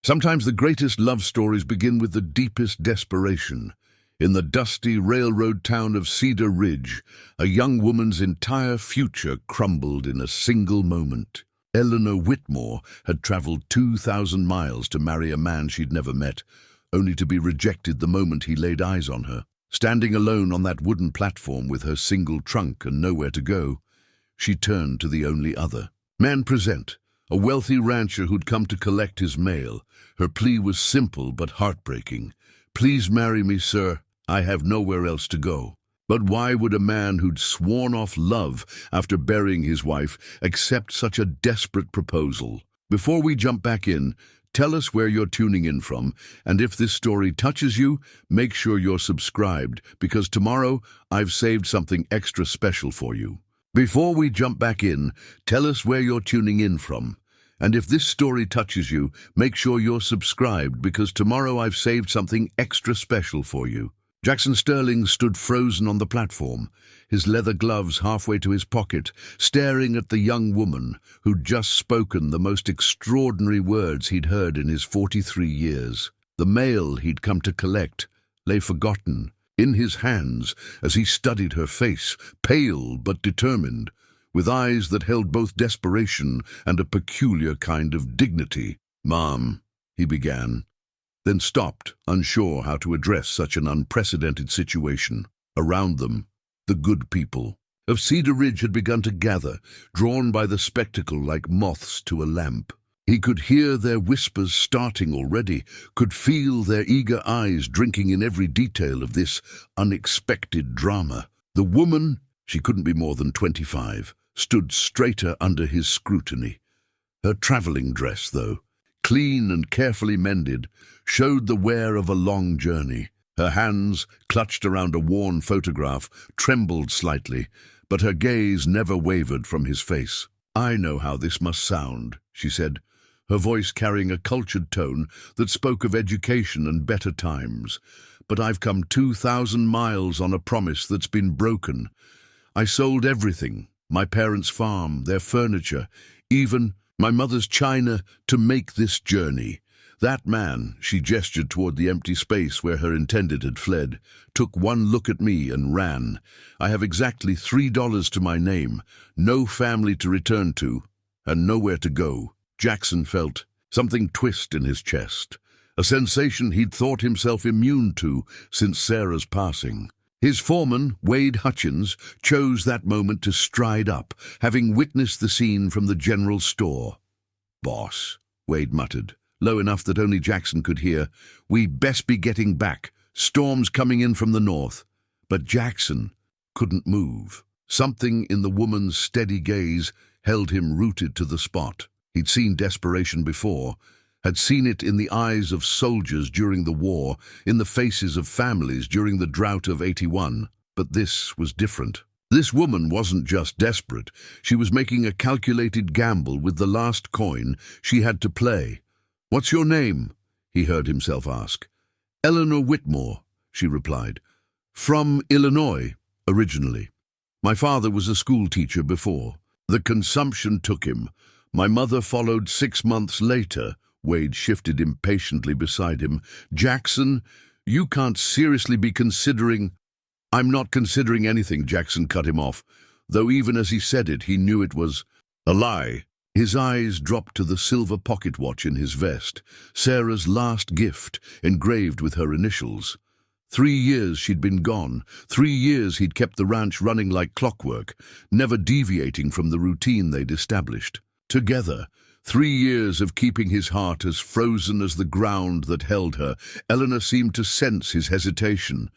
Sometimes the greatest love stories begin with the deepest desperation. In the dusty railroad town of Cedar Ridge, a young woman's entire future crumbled in a single moment. Eleanor Whitmore had traveled 2,000 miles to marry a man she'd never met, only to be rejected the moment he laid eyes on her. Standing alone on that wooden platform with her single trunk and nowhere to go, she turned to the only other. Man present, a wealthy rancher who'd come to collect his mail. Her plea was simple but heartbreaking. "Please marry me, sir. I have nowhere else to go." But why would a man who'd sworn off love after burying his wife accept such a desperate proposal? Before we jump back in, tell us where you're tuning in from, and if this story touches you, make sure you're subscribed, because tomorrow I've saved something extra special for you. Before we jump back in, tell us where you're tuning in from. And if this story touches you, make sure you're subscribed, because tomorrow I've saved something extra special for you. Jackson Sterling stood frozen on the platform, his leather gloves halfway to his pocket, staring at the young woman who'd just spoken the most extraordinary words he'd heard in his 43 years. The mail he'd come to collect lay forgotten in his hands as he studied her face, pale but determined, with eyes that held both desperation and a peculiar kind of dignity. "Ma'am," he began, then stopped, unsure how to address such an unprecedented situation. Around them, the good people of Cedar Ridge had begun to gather, drawn by the spectacle like moths to a lamp. He could hear their whispers starting already, could feel their eager eyes drinking in every detail of this unexpected drama. The woman, she couldn't be more than 25, stood straighter under his scrutiny. Her traveling dress, though, clean and carefully mended, showed the wear of a long journey. Her hands, clutched around a worn photograph, trembled slightly, but her gaze never wavered from his face. "I know how this must sound," she said, her voice carrying a cultured tone that spoke of education and better times. "But I've come 2,000 miles on a promise that's been broken. I sold everything, my parents' farm, their furniture, even my mother's china, to make this journey. That man," she gestured toward the empty space where her intended had fled, "took one look at me and ran. I have exactly $3 to my name, no family to return to, and nowhere to go." Jackson felt something twist in his chest, a sensation he'd thought himself immune to since Sarah's passing. His foreman, Wade Hutchins, chose that moment to stride up, having witnessed the scene from the general store. "Boss," Wade muttered, low enough that only Jackson could hear, "we best be getting back. Storm's coming in from the north." But Jackson couldn't move. Something in the woman's steady gaze held him rooted to the spot. He'd seen desperation before, had seen it in the eyes of soldiers during the war, in the faces of families during the drought of '81. But this was different. This woman wasn't just desperate. She was making a calculated gamble with the last coin she had to play. "What's your name?" he heard himself ask. "Eleanor Whitmore," she replied. "From Illinois, originally. My father was a school teacher before. The consumption took him. My mother followed 6 months later." Wade shifted impatiently beside him. "Jackson, you can't seriously be considering—" "I'm not considering anything," Jackson cut him off, though even as he said it, he knew it was a lie. His eyes dropped to the silver pocket watch in his vest, Sarah's last gift, engraved with her initials. 3 years she'd been gone. 3 years he'd kept the ranch running like clockwork, never deviating from the routine they'd established. Together, 3 years of keeping his heart as frozen as the ground that held her. Eleanor seemed to sense his hesitation.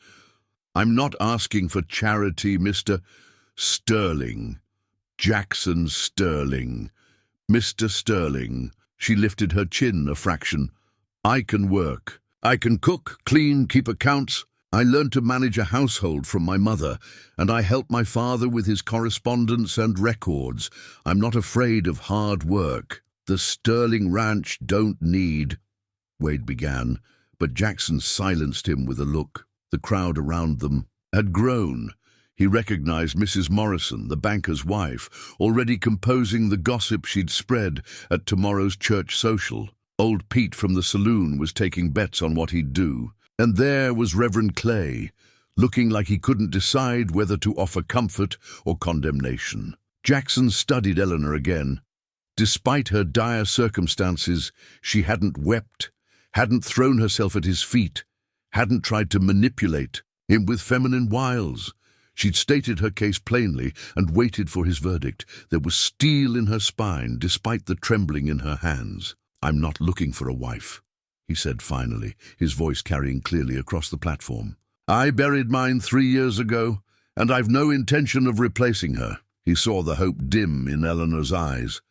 "I'm not asking for charity, Mr. Sterling. Jackson Sterling. Mr. Sterling." She lifted her chin a fraction. "I can work. I can cook, clean, keep accounts. I learned to manage a household from my mother, and I helped my father with his correspondence and records. I'm not afraid of hard work. The Sterling Ranch don't need—" Wade began, but Jackson silenced him with a look. The crowd around them had grown. He recognized Mrs. Morrison, the banker's wife, already composing the gossip she'd spread at tomorrow's church social. Old Pete from the saloon was taking bets on what he'd do. And there was Reverend Clay, looking like he couldn't decide whether to offer comfort or condemnation. Jackson studied Eleanor again. Despite her dire circumstances, she hadn't wept, hadn't thrown herself at his feet, hadn't tried to manipulate him with feminine wiles. She'd stated her case plainly and waited for his verdict. There was steel in her spine, despite the trembling in her hands. "I'm not looking for a wife," he said finally, his voice carrying clearly across the platform. "I buried mine 3 years ago, and I've no intention of replacing her." He saw the hope dim in Eleanor's eyes,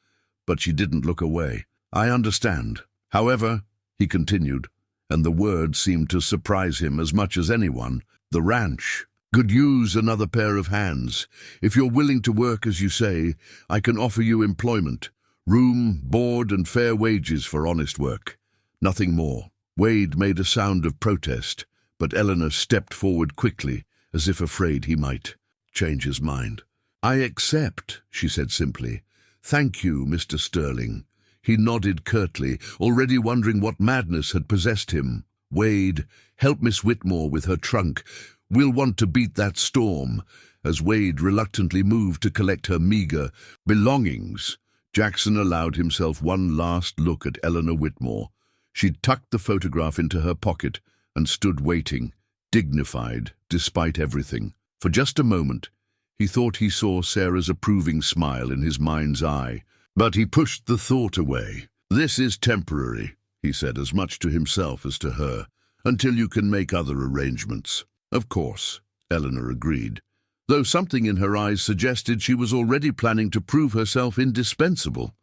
but she didn't look away. "I understand. However," he continued, and the words seemed to surprise him as much as anyone, "the ranch could use another pair of hands. If you're willing to work as you say, I can offer you employment, room, board, and fair wages for honest work. Nothing more." Wade made a sound of protest, but Eleanor stepped forward quickly, as if afraid he might change his mind. "I accept," she said simply. "Thank you, Mr. Sterling." He nodded curtly, already wondering what madness had possessed him. "Wade, help Miss Whitmore with her trunk. We'll want to beat that storm." As Wade reluctantly moved to collect her meager belongings, Jackson allowed himself one last look at Eleanor Whitmore. She'd tucked the photograph into her pocket and stood waiting, dignified despite everything. For just a moment, he thought he saw Sarah's approving smile in his mind's eye, but he pushed the thought away. "This is temporary," he said, as much to himself as to her, "until you can make other arrangements." "Of course," Eleanor agreed, though something in her eyes suggested she was already planning to prove herself indispensable.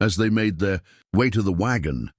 As they made their way to the wagon,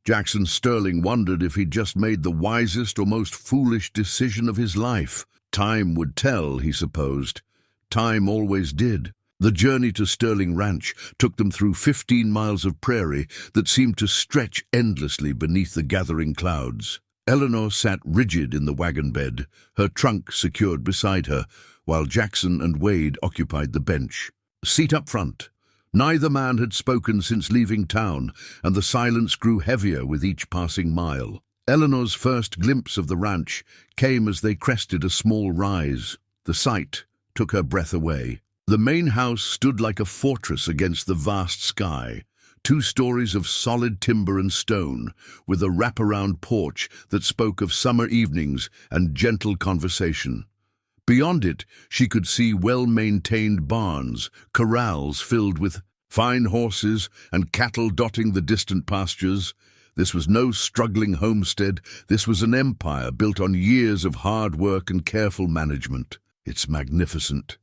Jackson Sterling wondered if he'd just made the wisest or most foolish decision of his life. Time would tell, he supposed. Time always did. The journey to Sterling Ranch took them through 15 miles of prairie that seemed to stretch endlessly beneath the gathering clouds. Eleanor sat rigid in the wagon bed, her trunk secured beside her, while Jackson and Wade occupied the bench. Seat up front. Neither man had spoken since leaving town, and the silence grew heavier with each passing mile. Eleanor's first glimpse of the ranch came as they crested a small rise. The sight took her breath away. The main house stood like a fortress against the vast sky. 2 stories of solid timber and stone, with a wraparound porch that spoke of summer evenings and gentle conversation. Beyond it, she could see well-maintained barns, corrals filled with fine horses, and cattle dotting the distant pastures. This was no struggling homestead. This was an empire built on years of hard work and careful management. "It's magnificent,"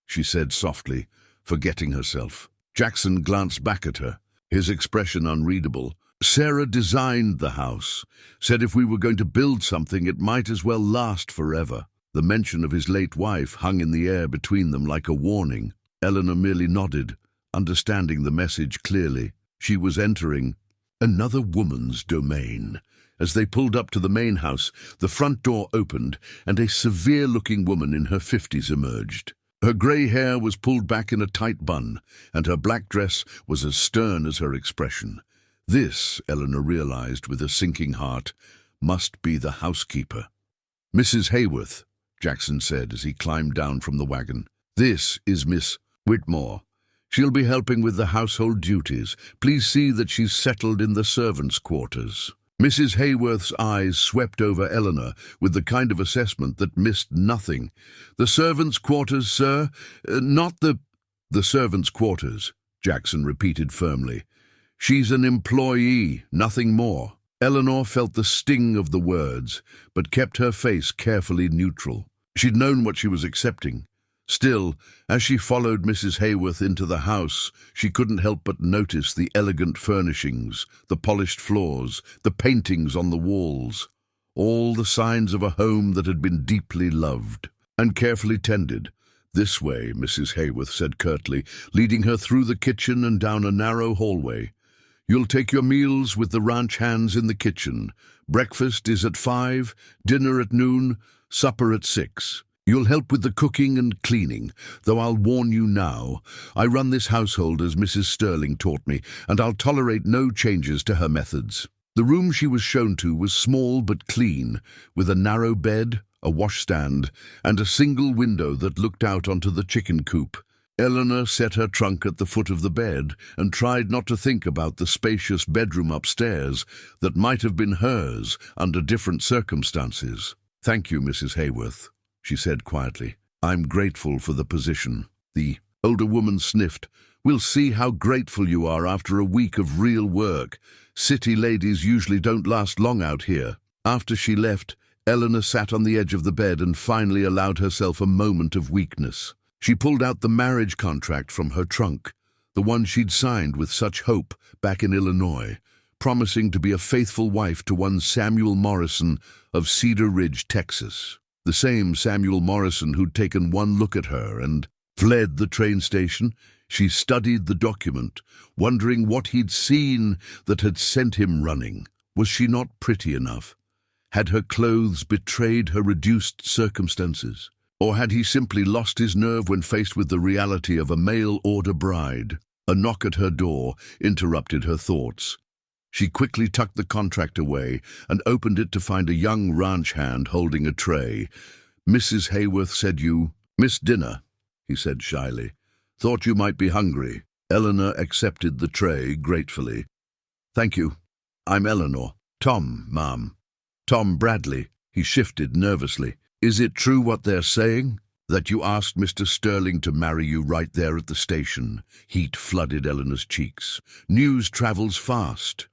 she said softly, forgetting herself. Jackson glanced back at her, his expression unreadable. "Sarah designed the house, said if we were going to build something, it might as well last forever." The mention of his late wife hung in the air between them like a warning. Eleanor merely nodded, understanding the message clearly. She was entering another woman's domain. As they pulled up to the main house, the front door opened, and a severe-looking woman in her 50s emerged. Her grey hair was pulled back in a tight bun, and her black dress was as stern as her expression. This, Eleanor realized with a sinking heart, must be the housekeeper. "Mrs. Hayworth," Jackson said as he climbed down from the wagon. "This is Miss Whitmore. She'll be helping with the household duties. Please see that she's settled in the servants' quarters." Mrs. Hayworth's eyes swept over Eleanor with the kind of assessment that missed nothing. "The servants' quarters, sir? Not the—" "The servants' quarters," Jackson repeated firmly. "She's an employee, nothing more." Eleanor felt the sting of the words, but kept her face carefully neutral. She'd known what she was accepting. Still, as she followed Mrs. Hayworth into the house, she couldn't help but notice the elegant furnishings, the polished floors, the paintings on the walls, all the signs of a home that had been deeply loved and carefully tended. "This way," Mrs. Hayworth said curtly, leading her through the kitchen and down a narrow hallway. "You'll take your meals with the ranch hands in the kitchen. Breakfast is at 5, dinner at noon, supper at 6. You'll help with the cooking and cleaning, though I'll warn you now, I run this household as Mrs. Sterling taught me, and I'll tolerate no changes to her methods. The room she was shown to was small but clean, with a narrow bed, a washstand, and a single window that looked out onto the chicken coop. Eleanor set her trunk at the foot of the bed and tried not to think about the spacious bedroom upstairs that might have been hers under different circumstances. "Thank you, Mrs. Hayworth," she said quietly. "I'm grateful for the position." The older woman sniffed. "We'll see how grateful you are after a week of real work. City ladies usually don't last long out here." After she left, Eleanor sat on the edge of the bed and finally allowed herself a moment of weakness. She pulled out the marriage contract from her trunk, the one she'd signed with such hope back in Illinois, promising to be a faithful wife to one Samuel Morrison of Cedar Ridge, Texas. The same Samuel Morrison who'd taken one look at her and fled the train station. She studied the document, wondering what he'd seen that had sent him running. Was she not pretty enough? Had her clothes betrayed her reduced circumstances? Or had he simply lost his nerve when faced with the reality of a mail-order bride? A knock at her door interrupted her thoughts. She quickly tucked the contract away and opened it to find a young ranch hand holding a tray. "Mrs. Hayworth said you missed dinner," he said shyly. "Thought you might be hungry." Eleanor accepted the tray gratefully. "Thank you. I'm Eleanor." "Tom, ma'am." "Tom Bradley." He shifted nervously. "Is it true what they're saying? That you asked Mr. Sterling to marry you right there at the station?" Heat flooded Eleanor's cheeks. "News travels fast.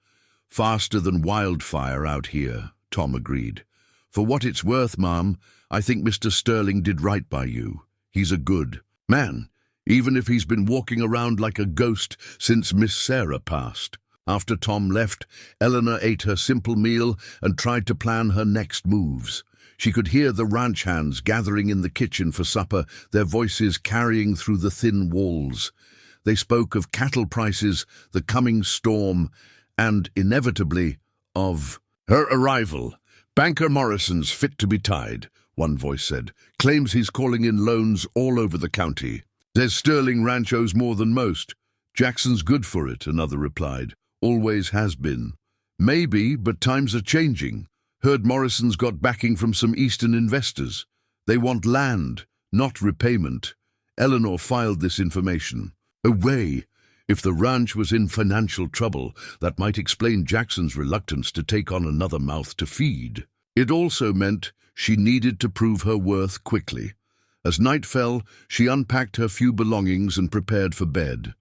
Faster than wildfire out here," Tom agreed. "For what it's worth, ma'am, I think Mr. Sterling did right by you. He's a good man, even if he's been walking around like a ghost since Miss Sarah passed." After Tom left, Eleanor ate her simple meal and tried to plan her next moves. She could hear the ranch hands gathering in the kitchen for supper, their voices carrying through the thin walls. They spoke of cattle prices, the coming storm, and, inevitably, of her arrival. "Banker Morrison's fit to be tied," one voice said. "Claims he's calling in loans all over the county. Says Sterling Ranch owes more than most. Jackson's good for it," another replied. "Always has been." "Maybe, but times are changing. Heard Morrison's got backing from some Eastern investors. They want land, not repayment." Eleanor filed this information away. If the ranch was in financial trouble, that might explain Jackson's reluctance to take on another mouth to feed. It also meant she needed to prove her worth quickly. As night fell, she unpacked her few belongings and prepared for bed.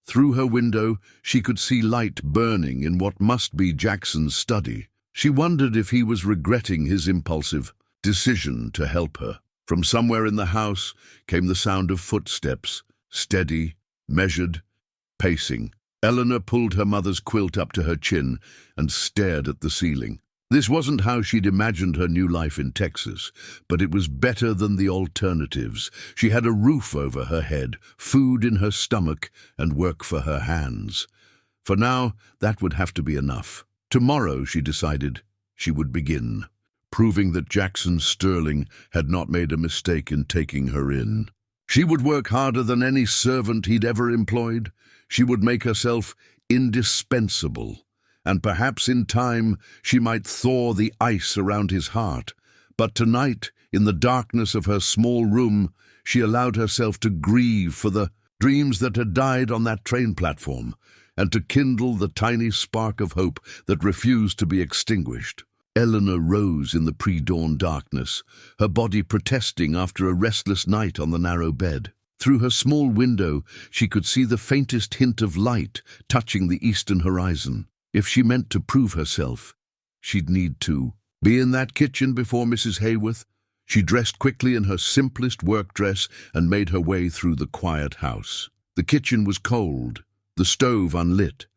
Through her window, she could see light burning in what must be Jackson's study. She wondered if he was regretting his impulsive decision to help her. From somewhere in the house came the sound of footsteps, steady, measured, pacing. Eleanor pulled her mother's quilt up to her chin and stared at the ceiling. This wasn't how she'd imagined her new life in Texas, but it was better than the alternatives. She had a roof over her head, food in her stomach, and work for her hands. For now, that would have to be enough. Tomorrow, she decided, she would begin, proving that Jackson Sterling had not made a mistake in taking her in. She would work harder than any servant he'd ever employed. She would make herself indispensable, and perhaps in time she might thaw the ice around his heart. But tonight, in the darkness of her small room, she allowed herself to grieve for the dreams that had died on that train platform, and to kindle the tiny spark of hope that refused to be extinguished. Eleanor rose in the pre-dawn darkness, her body protesting after a restless night on the narrow bed. Through her small window, she could see the faintest hint of light touching the eastern horizon. If she meant to prove herself, she'd need to be in that kitchen before Mrs. Hayworth. She dressed quickly in her simplest work dress and made her way through the quiet house. The kitchen was cold, the stove unlit,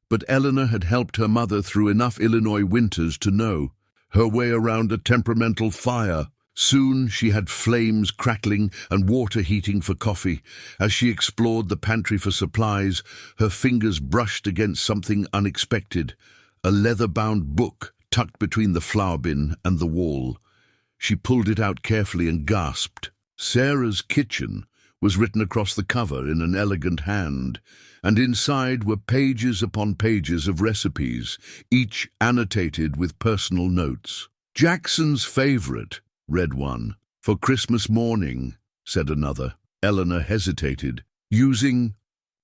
but Eleanor had helped her mother through enough Illinois winters to know her way around a temperamental fire. Soon she had flames crackling and water heating for coffee. As she explored the pantry for supplies, her fingers brushed against something unexpected, a leather-bound book tucked between the flour bin and the wall. She pulled it out carefully and gasped. Sarah's Kitchen was written across the cover in an elegant hand, and inside were pages upon pages of recipes, each annotated with personal notes. "Jackson's favorite," read one. "For Christmas morning," said another. Eleanor hesitated. Using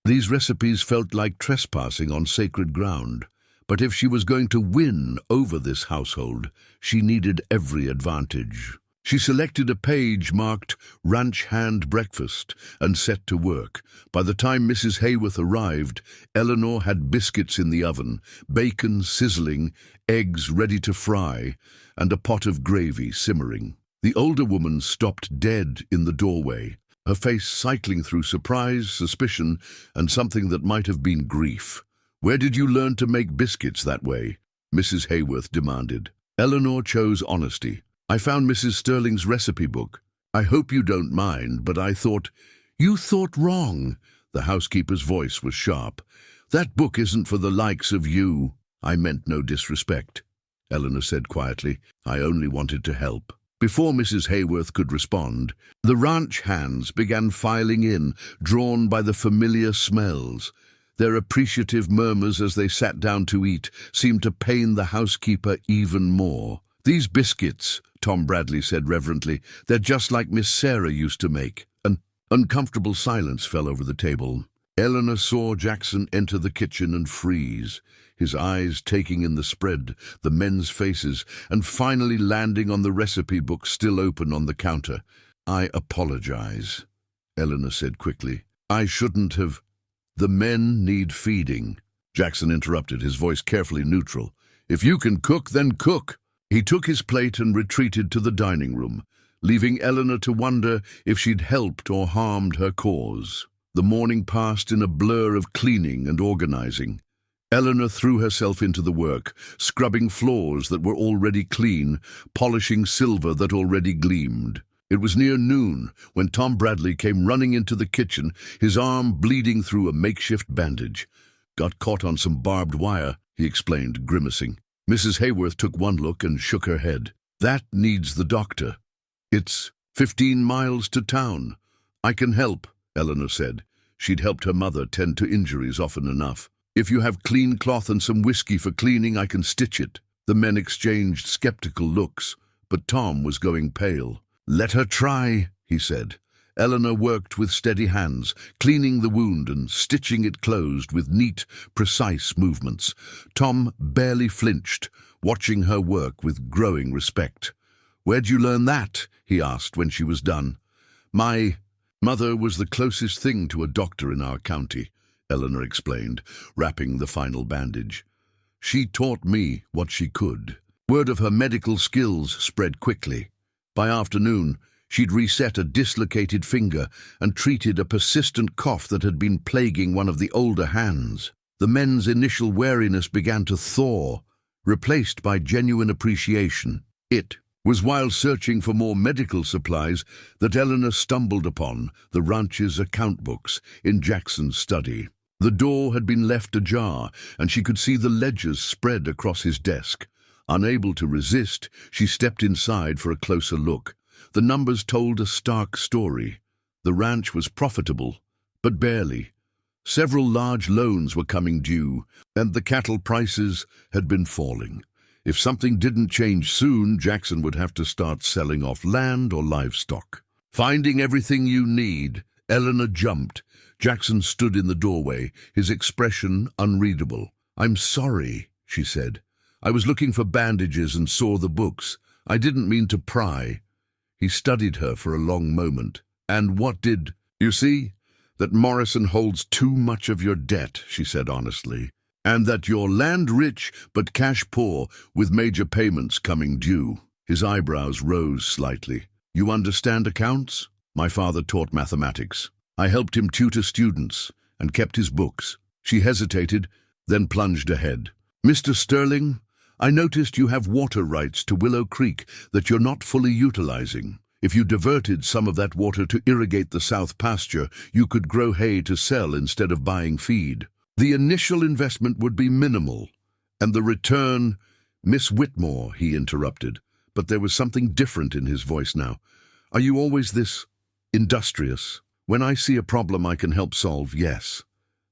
these recipes felt like trespassing on sacred ground. But if she was going to win over this household, she needed every advantage. She selected a page marked Ranch Hand Breakfast and set to work. By the time Mrs. Hayworth arrived, Eleanor had biscuits in the oven, bacon sizzling, eggs ready to fry, and a pot of gravy simmering. The older woman stopped dead in the doorway, her face cycling through surprise, suspicion, and something that might have been grief. "Where did you learn to make biscuits that way?" Mrs. Hayworth demanded. Eleanor chose honesty. "I found Mrs. Sterling's recipe book. I hope you don't mind, but I thought—" "You thought wrong." The housekeeper's voice was sharp. "That book isn't for the likes of you." "I meant no disrespect," Eleanor said quietly. "I only wanted to help." Before Mrs. Hayworth could respond, the ranch hands began filing in, drawn by the familiar smells. Their appreciative murmurs as they sat down to eat seemed to pain the housekeeper even more. "These biscuits," Tom Bradley said reverently, "they're just like Miss Sarah used to make." An uncomfortable silence fell over the table. Eleanor saw Jackson enter the kitchen and freeze, his eyes taking in the spread, the men's faces, and finally landing on the recipe book still open on the counter. "I apologize," Eleanor said quickly. "I shouldn't have—" "The men need feeding," Jackson interrupted, his voice carefully neutral. "If you can cook, then cook." He took his plate and retreated to the dining room, leaving Eleanor to wonder if she'd helped or harmed her cause. The morning passed in a blur of cleaning and organizing. Eleanor threw herself into the work, scrubbing floors that were already clean, polishing silver that already gleamed. It was near noon when Tom Bradley came running into the kitchen, his arm bleeding through a makeshift bandage. "Got caught on some barbed wire," he explained, grimacing. Mrs. Hayworth took one look and shook her head. "That needs the doctor. It's 15 miles to town." "I can help," Eleanor said. She'd helped her mother tend to injuries often enough. "If you have clean cloth and some whiskey for cleaning, I can stitch it." The men exchanged skeptical looks, but Tom was going pale. "Let her try," he said. Eleanor worked with steady hands, cleaning the wound and stitching it closed with neat, precise movements. Tom barely flinched, watching her work with growing respect. "Where'd you learn that?" he asked when she was done. "My mother was the closest thing to a doctor in our county," Eleanor explained, wrapping the final bandage. "She taught me what she could." Word of her medical skills spread quickly. By afternoon, she'd reset a dislocated finger and treated a persistent cough that had been plaguing one of the older hands. The men's initial wariness began to thaw, replaced by genuine appreciation. It was while searching for more medical supplies that Eleanor stumbled upon the ranch's account books in Jackson's study. The door had been left ajar, and she could see the ledgers spread across his desk. Unable to resist, she stepped inside for a closer look. The numbers told a stark story. The ranch was profitable, but barely. Several large loans were coming due, and the cattle prices had been falling. If something didn't change soon, Jackson would have to start selling off land or livestock. Finding everything you need, Eleanor jumped. Jackson stood in the doorway, his expression unreadable. "I'm sorry," she said. "I was looking for bandages and saw the books. I didn't mean to pry." He studied her for a long moment. "And what did—" "You see, that Morrison holds too much of your debt," she said honestly, "and that you're land-rich but cash-poor with major payments coming due." His eyebrows rose slightly. "You understand accounts?" "My father taught mathematics. I helped him tutor students and kept his books." She hesitated, then plunged ahead. "Mr. Sterling, I noticed you have water rights to Willow Creek that you're not fully utilizing. If you diverted some of that water to irrigate the south pasture, you could grow hay to sell instead of buying feed. The initial investment would be minimal, and the return—" "Miss Whitmore," he interrupted. but there was something different in his voice now. "Are you always this industrious? When I see a problem I can help solve, yes."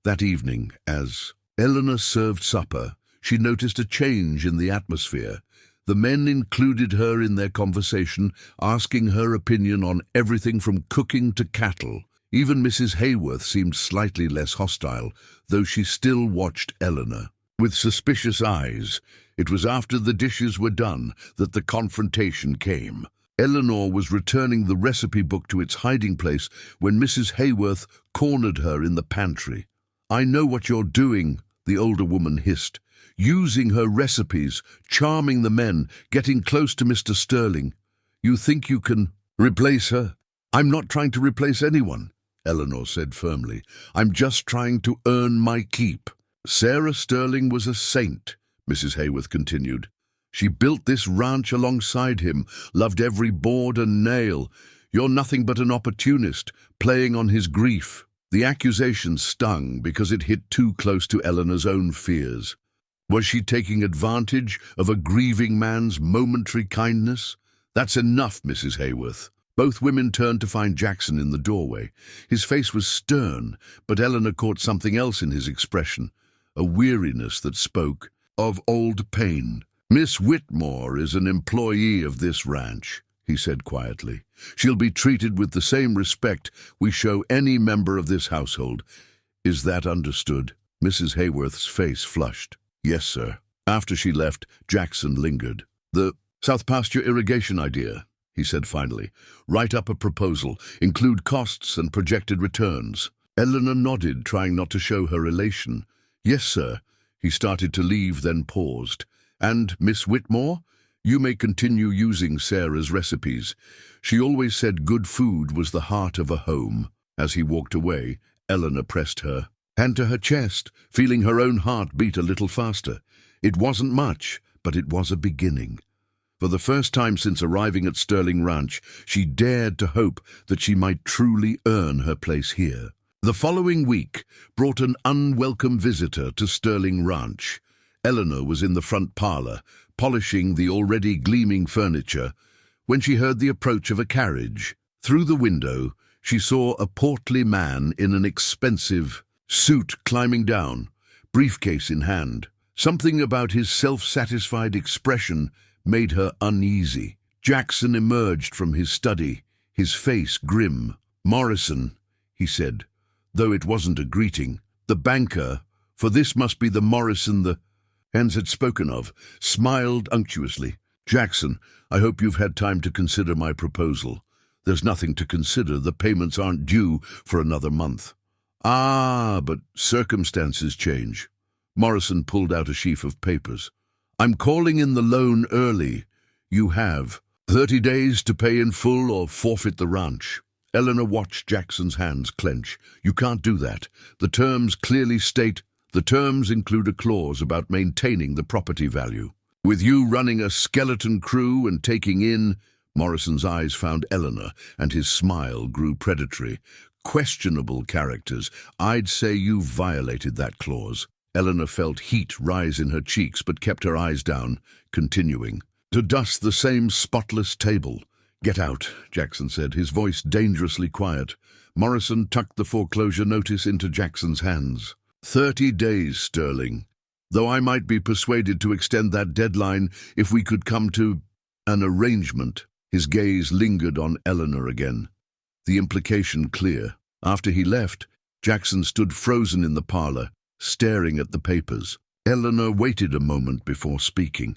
That evening, as Eleanor served supper, she noticed a change in the atmosphere. The men included her in their conversation, asking her opinion on everything from cooking to cattle. Even Mrs. Hayworth seemed slightly less hostile, though she still watched Eleanor with suspicious eyes. It was after the dishes were done that the confrontation came. Eleanor was returning the recipe book to its hiding place when Mrs. Hayworth cornered her in the pantry. "I know what you're doing," the older woman hissed. "Using her recipes, charming the men, getting close to Mr. Sterling. You think you can replace her?" "I'm not trying to replace anyone," Eleanor said firmly. "I'm just trying to earn my keep." "Sarah Sterling was a saint," Mrs. Hayworth continued. "She built this ranch alongside him, loved every board and nail. You're nothing but an opportunist, playing on his grief." The accusation stung because it hit too close to Eleanor's own fears. Was she taking advantage of a grieving man's momentary kindness? "That's enough, Mrs. Hayworth." Both women turned to find Jackson in the doorway. His face was stern, but Eleanor caught something else in his expression, a weariness that spoke of old pain. "Miss Whitmore is an employee of this ranch," he said quietly. "She'll be treated with the same respect we show any member of this household. Is that understood?" Mrs. Hayworth's face flushed. "Yes, sir." After she left, Jackson lingered. "The South Pasture irrigation idea," he said finally. "Write up a proposal, include costs and projected returns." Eleanor nodded, trying not to show her elation. "Yes, sir." He started to leave, then paused. "And Miss Whitmore? You may continue using Sarah's recipes. She always said good food was the heart of a home." As he walked away, Eleanor pressed her hand to her chest, feeling her own heart beat a little faster. It wasn't much, but it was a beginning. For the first time since arriving at Sterling Ranch, she dared to hope that she might truly earn her place here. The following week brought an unwelcome visitor to Sterling Ranch. Eleanor was in the front parlor, polishing the already gleaming furniture, when she heard the approach of a carriage. Through the window, she saw a portly man in an expensive suit climbing down, briefcase in hand. Something about his self-satisfied expression made her uneasy. Jackson emerged from his study, his face grim. "Morrison," he said, though it wasn't a greeting. "The banker, for this must be the Morrison the Hans had spoken of, smiled unctuously. "Jackson, I hope you've had time to consider my proposal." "There's nothing to consider. The payments aren't due for another month." "Ah, but circumstances change." Morrison pulled out a sheaf of papers. "I'm calling in the loan early. You have 30 days to pay in full or forfeit the ranch." Eleanor watched Jackson's hands clench. "You can't do that. The terms clearly state the terms include a clause about maintaining the property value. With you running a skeleton crew and taking in—" Morrison's eyes found Eleanor, and his smile grew predatory. "Questionable characters. I'd say you violated that clause." Eleanor felt heat rise in her cheeks but kept her eyes down, continuing. "To dust the same spotless table." "Get out," Jackson said, his voice dangerously quiet. Morrison tucked the foreclosure notice into Jackson's hands. 30 days, Sterling. Though I might be persuaded to extend that deadline if we could come to an arrangement." His gaze lingered on Eleanor again, the implication clear. After he left, Jackson stood frozen in the parlor, staring at the papers. Eleanor waited a moment before speaking.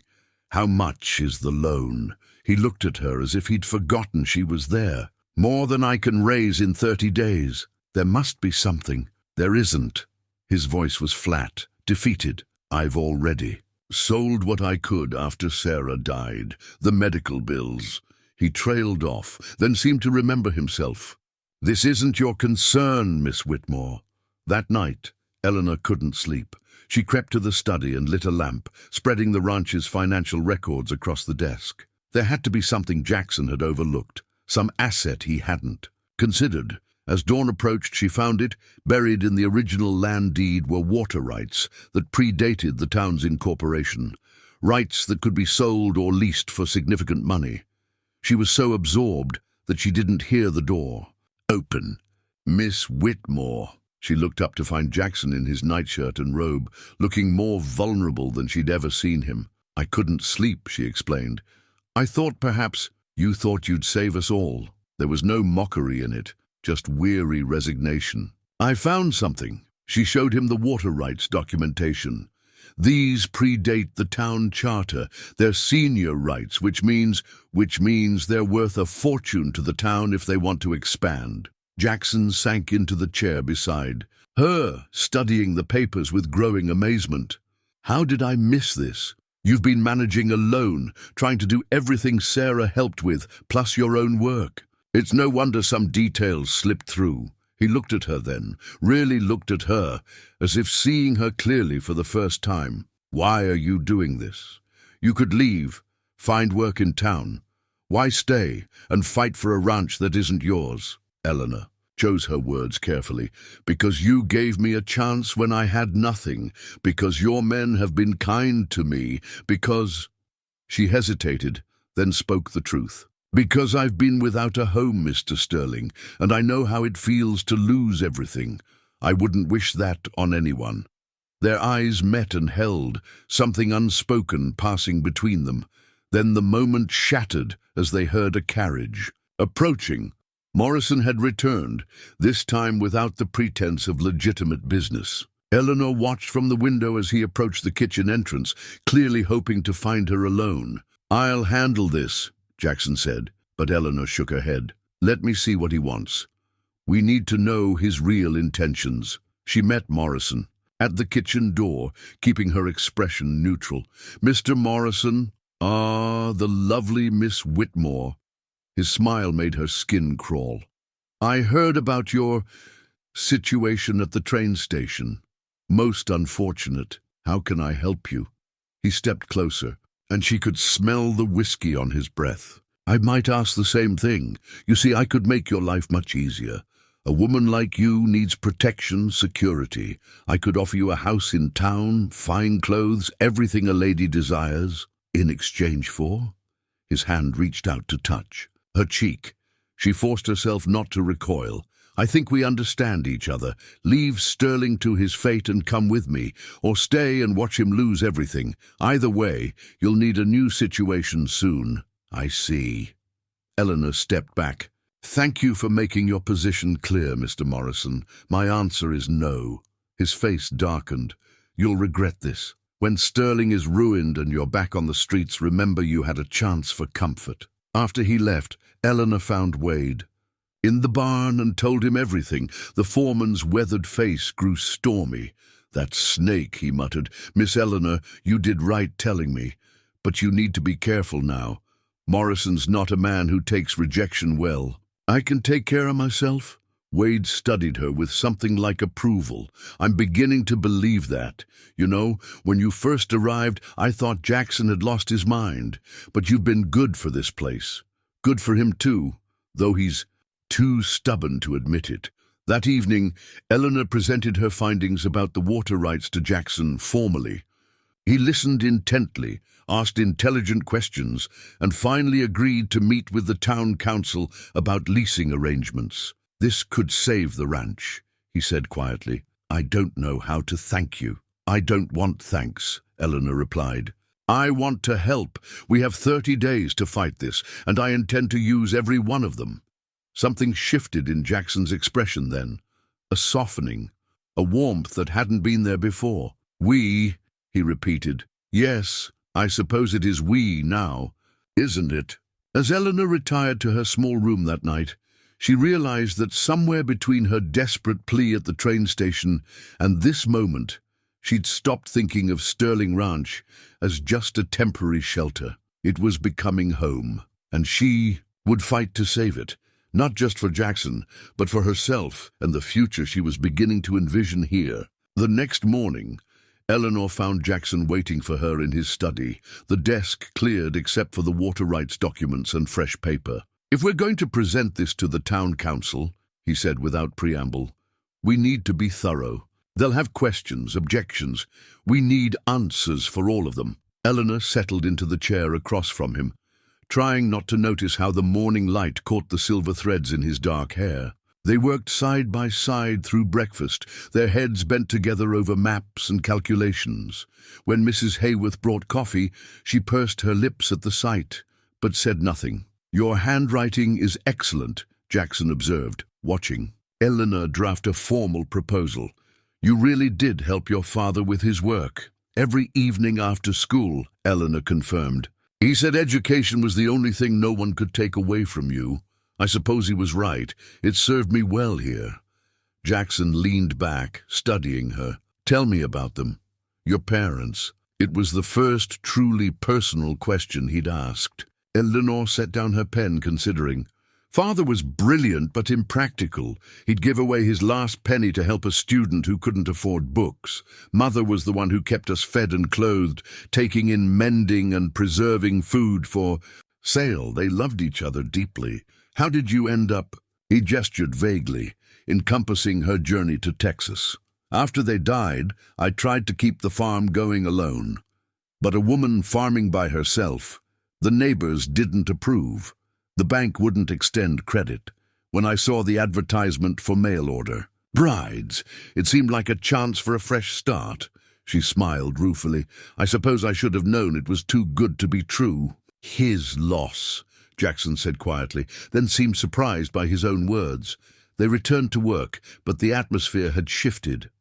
"How much is the loan?" He looked at her as if he'd forgotten she was there. "More than I can raise in 30 days. There must be something." "There isn't." His voice was flat, defeated. "I've already sold what I could after Sarah died. The medical bills." He trailed off, then seemed to remember himself. "This isn't your concern, Miss Whitmore." That night, Eleanor couldn't sleep. She crept to the study and lit a lamp, spreading the ranch's financial records across the desk. There had to be something Jackson had overlooked, some asset he hadn't considered. As dawn approached, she found it. Buried in the original land deed were water rights that predated the town's incorporation. rights that could be sold or leased for significant money. She was so absorbed that she didn't hear the door open. Miss Whitmore. She looked up to find Jackson in his nightshirt and robe, looking more vulnerable than she'd ever seen him. "I couldn't sleep," she explained. "I thought perhaps you thought you'd save us all." There was no mockery in it, just weary resignation. "I found something." She showed him the water rights documentation. "These predate the town charter. They're senior rights, which means they're worth a fortune to the town if they want to expand." Jackson sank into the chair beside her, studying the papers with growing amazement. "How did I miss this? You've been managing alone, trying to do everything Sarah helped with, plus your own work. It's no wonder some details slipped through." He looked at her then, really looked at her, as if seeing her clearly for the first time. "Why are you doing this? You could leave, find work in town. Why stay and fight for a ranch that isn't yours?" Eleanor chose her words carefully. "Because you gave me a chance when I had nothing, because your men have been kind to me, because—" She hesitated, then spoke the truth. "Because I've been without a home, Mr. Sterling, and I know how it feels to lose everything. I wouldn't wish that on anyone." Their eyes met and held, something unspoken passing between them. Then the moment shattered as they heard a carriage approaching. Morrison had returned, this time without the pretense of legitimate business. Eleanor watched from the window as he approached the kitchen entrance, clearly hoping to find her alone. "I'll handle this," Jackson said, but Eleanor shook her head. "Let me see what he wants. We need to know his real intentions." She met Morrison at the kitchen door, keeping her expression neutral. "Mr. Morrison?" "Ah, the lovely Miss Whitmore." His smile made her skin crawl. "I heard about your situation at the train station. Most unfortunate. How can I help you?" He stepped closer, and she could smell the whiskey on his breath. "I might ask the same thing. You see, I could make your life much easier. A woman like you needs protection, security. I could offer you a house in town, fine clothes, everything a lady desires. In exchange for—" His hand reached out to touch her cheek. She forced herself not to recoil. "I think we understand each other. Leave Sterling to his fate and come with me, or stay and watch him lose everything. Either way, you'll need a new situation soon." "I see." Eleanor stepped back. "Thank you for making your position clear, Mr. Morrison. My answer is no." His face darkened. "You'll regret this. When Sterling is ruined and you're back on the streets, remember you had a chance for comfort." After he left, Eleanor found Wade in the barn and told him everything. The foreman's weathered face grew stormy. "That snake," he muttered. "Miss Eleanor, you did right telling me. But you need to be careful now. Morrison's not a man who takes rejection well." "I can take care of myself." Wade studied her with something like approval. "I'm beginning to believe that. You know, when you first arrived, I thought Jackson had lost his mind. But you've been good for this place. Good for him too, though he's too stubborn to admit it." That evening, Eleanor presented her findings about the water rights to Jackson formally. He listened intently, asked intelligent questions, and finally agreed to meet with the town council about leasing arrangements. "This could save the ranch," he said quietly. "I don't know how to thank you." "I don't want thanks," Eleanor replied. "I want to help. We have 30 days to fight this, and I intend to use every one of them." Something shifted in Jackson's expression then. A softening, a warmth that hadn't been there before. "We," he repeated. "Yes, I suppose it is we now, isn't it?" As Eleanor retired to her small room that night, she realized that somewhere between her desperate plea at the train station and this moment, she'd stopped thinking of Sterling Ranch as just a temporary shelter. It was becoming home, and she would fight to save it, not just for Jackson, but for herself and the future she was beginning to envision here. The next morning, Eleanor found Jackson waiting for her in his study, the desk cleared except for the water rights documents and fresh paper. "If we're going to present this to the town council," he said without preamble, "we need to be thorough. They'll have questions, objections. We need answers for all of them." Eleanor settled into the chair across from him, trying not to notice how the morning light caught the silver threads in his dark hair. They worked side by side through breakfast, their heads bent together over maps and calculations. When Mrs. Hayworth brought coffee, she pursed her lips at the sight, but said nothing. "Your handwriting is excellent," Jackson observed, watching. Eleanor draft a formal proposal. "You really did help your father with his work." "Every evening after school," Eleanor confirmed. "He said education was the only thing no one could take away from you. I suppose he was right. It served me well here." Jackson leaned back, studying her. "Tell me about them. Your parents." It was the first truly personal question he'd asked. Eleanor set down her pen, considering. "Father was brilliant but impractical. He'd give away his last penny to help a student who couldn't afford books. Mother was the one who kept us fed and clothed, taking in mending and preserving food for sale. They loved each other deeply. How did you end up?" He gestured vaguely, encompassing her journey to Texas. "After they died, I tried to keep the farm going alone. But a woman farming by herself, the neighbors didn't approve. The bank wouldn't extend credit. When I saw the advertisement for mail order brides, it seemed like a chance for a fresh start." She smiled ruefully. "I suppose I should have known it was too good to be true." "His loss," Jackson said quietly, then seemed surprised by his own words. They returned to work, but the atmosphere had shifted.